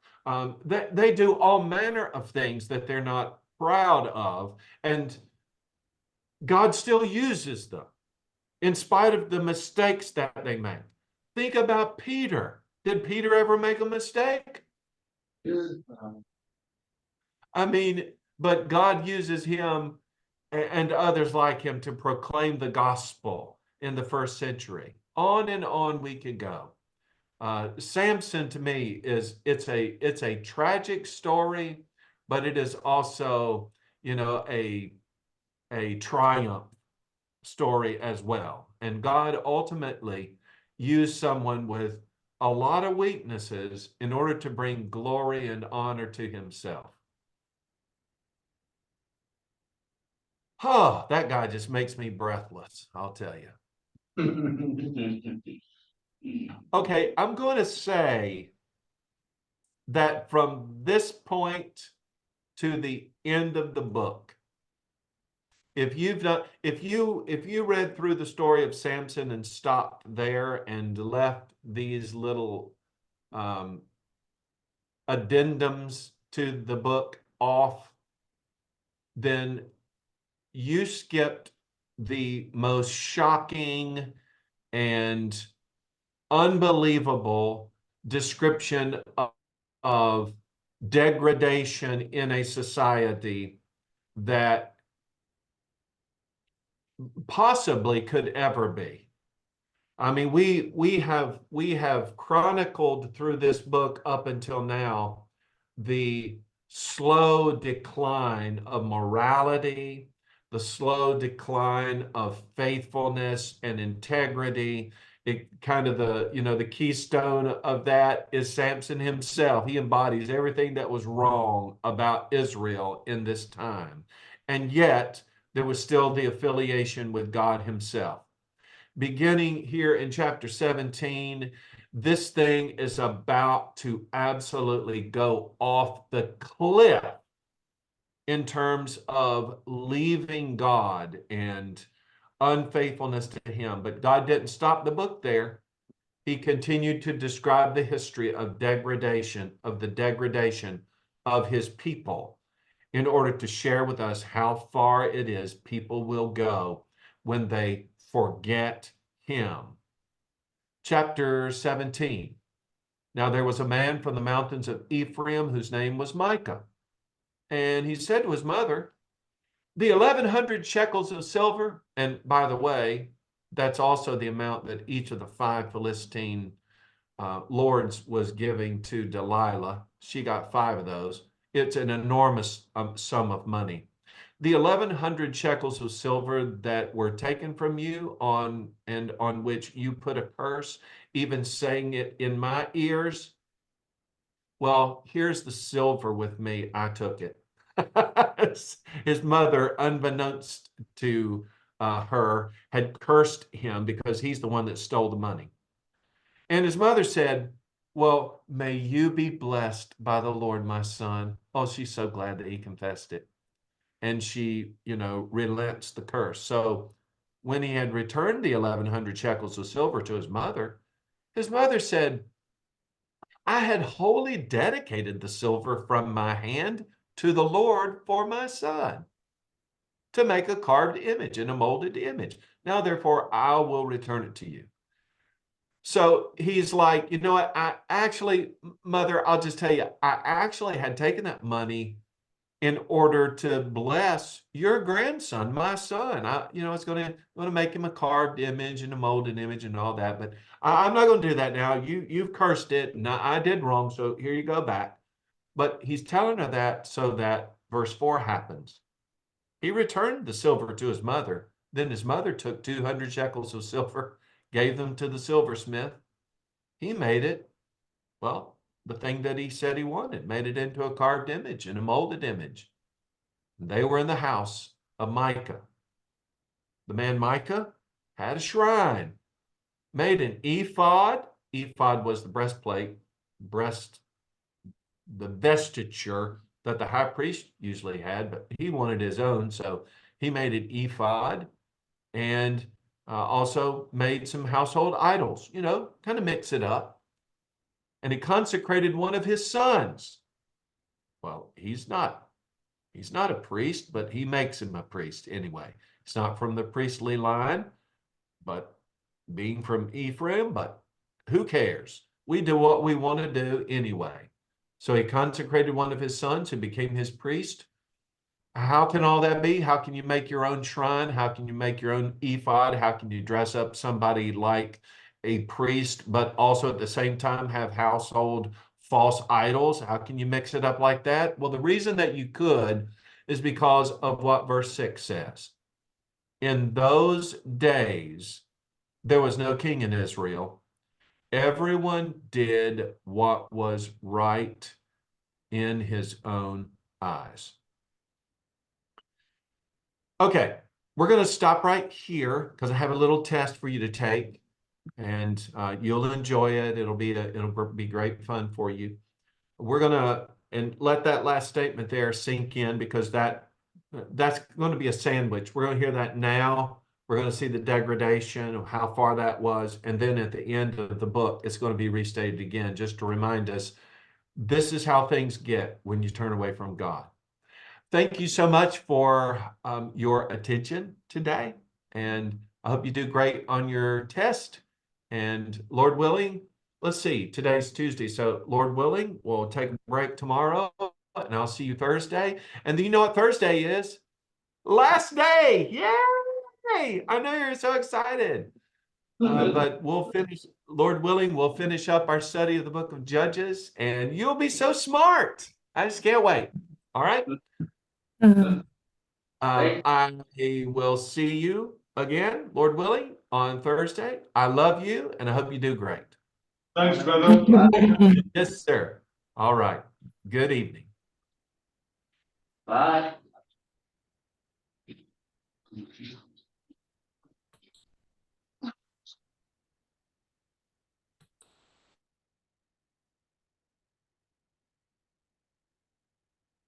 S1: they do all manner of things that they're not proud of. And God still uses them in spite of the mistakes that they make. Think about Peter. Did Peter ever make a mistake?
S5: Yes.
S1: I mean, but God uses him and others like him to proclaim the gospel in the first century. On and on we could go. Samson, to me, it's a tragic story, but it is also, a triumph story as well. And God ultimately used someone with a lot of weaknesses in order to bring glory and honor to himself. Oh, that guy just makes me breathless, I'll tell you. Okay, I'm going to say that from this point to the end of the book, if you read through the story of Samson and stopped there and left these little addendums to the book off, then you skipped the most shocking and unbelievable description of degradation in a society that possibly could ever be. I mean, we have chronicled through this book up until now the slow decline of morality, the slow decline of faithfulness and integrity. It kind of the keystone of that is Samson himself. He embodies everything that was wrong about Israel in this time. And yet there was still the affiliation with God himself. Beginning here in chapter 17, this thing is about to absolutely go off the cliff in terms of leaving God and unfaithfulness to him. But God didn't stop the book there. He continued to describe the history of degradation, of the degradation of his people, in order to share with us how far it is people will go when they forget him. Chapter 17. Now there was a man from the mountains of Ephraim whose name was Micah. And he said to his mother, the 1,100 shekels of silver, and by the way, that's also the amount that each of the 5 Philistine lords was giving to Delilah. She got 5 of those. It's an enormous sum of money. The 1,100 shekels of silver that were taken from you on which you put a curse, even saying it in my ears. Well, here's the silver with me. I took it. His mother, unbeknownst to her, had cursed him because he's the one that stole the money. And his mother said, well, may you be blessed by the Lord, my son. Oh, she's so glad that he confessed it. And she, relents the curse. So when he had returned the 1,100 shekels of silver to his mother said, I had wholly dedicated the silver from my hand to the Lord for my son, to make a carved image and a molded image. Now, therefore, I will return it to you. So he's like, you know what? I actually, mother, I'll just tell you, I actually had taken that money in order to bless your grandson, my son. It's going to make him a carved image and a molded image and all that. But I'm not going to do that now. You've cursed it, and I did wrong. So here you go back. But he's telling her that so that verse 4 happens. He returned the silver to his mother. Then his mother took 200 shekels of silver, gave them to the silversmith. He made it, well, the thing that he said he wanted, made it into a carved image and a molded image. They were in the house of Micah. The man Micah had a shrine, made an ephod. Ephod was the breastplate, the vestiture that the high priest usually had, but he wanted his own, so he made an ephod and also made some household idols, kind of mix it up. And he consecrated one of his sons. Well, he's not a priest, but he makes him a priest anyway. It's not from the priestly line, but being from Ephraim, but who cares? We do what we want to do anyway. So he consecrated one of his sons who became his priest. How can all that be? How can you make your own shrine? How can you make your own ephod? How can you dress up somebody like a priest, but also at the same time have household false idols? How can you mix it up like that? Well, the reason that you could is because of what verse 6 says. In those days, there was no king in Israel. Everyone did what was right in his own eyes. Okay, we're going to stop right here because I have a little test for you to take, and you'll enjoy it. It'll be great fun for you. We're going to and let that last statement there sink in because that's going to be a sandwich. We're going to hear that now. We're going to see the degradation of how far that was, and then at the end of the book, it's going to be restated again, just to remind us this is how things get when you turn away from God. Thank you so much for your attention today, and I hope you do great on your test. And Lord willing, let's see, today's Tuesday, so Lord willing, we'll take a break tomorrow, and I'll see you Thursday. And do you know what Thursday is? Last day! Yay! I know you're so excited. But we'll finish, Lord willing, we'll finish up our study of the book of Judges, and you'll be so smart. I just can't wait. All right? I will see you again, Lord willing, on Thursday. I love you, and I hope you do great.
S6: Thanks, brother.
S1: Yes, sir. All right. Good evening.
S2: Bye.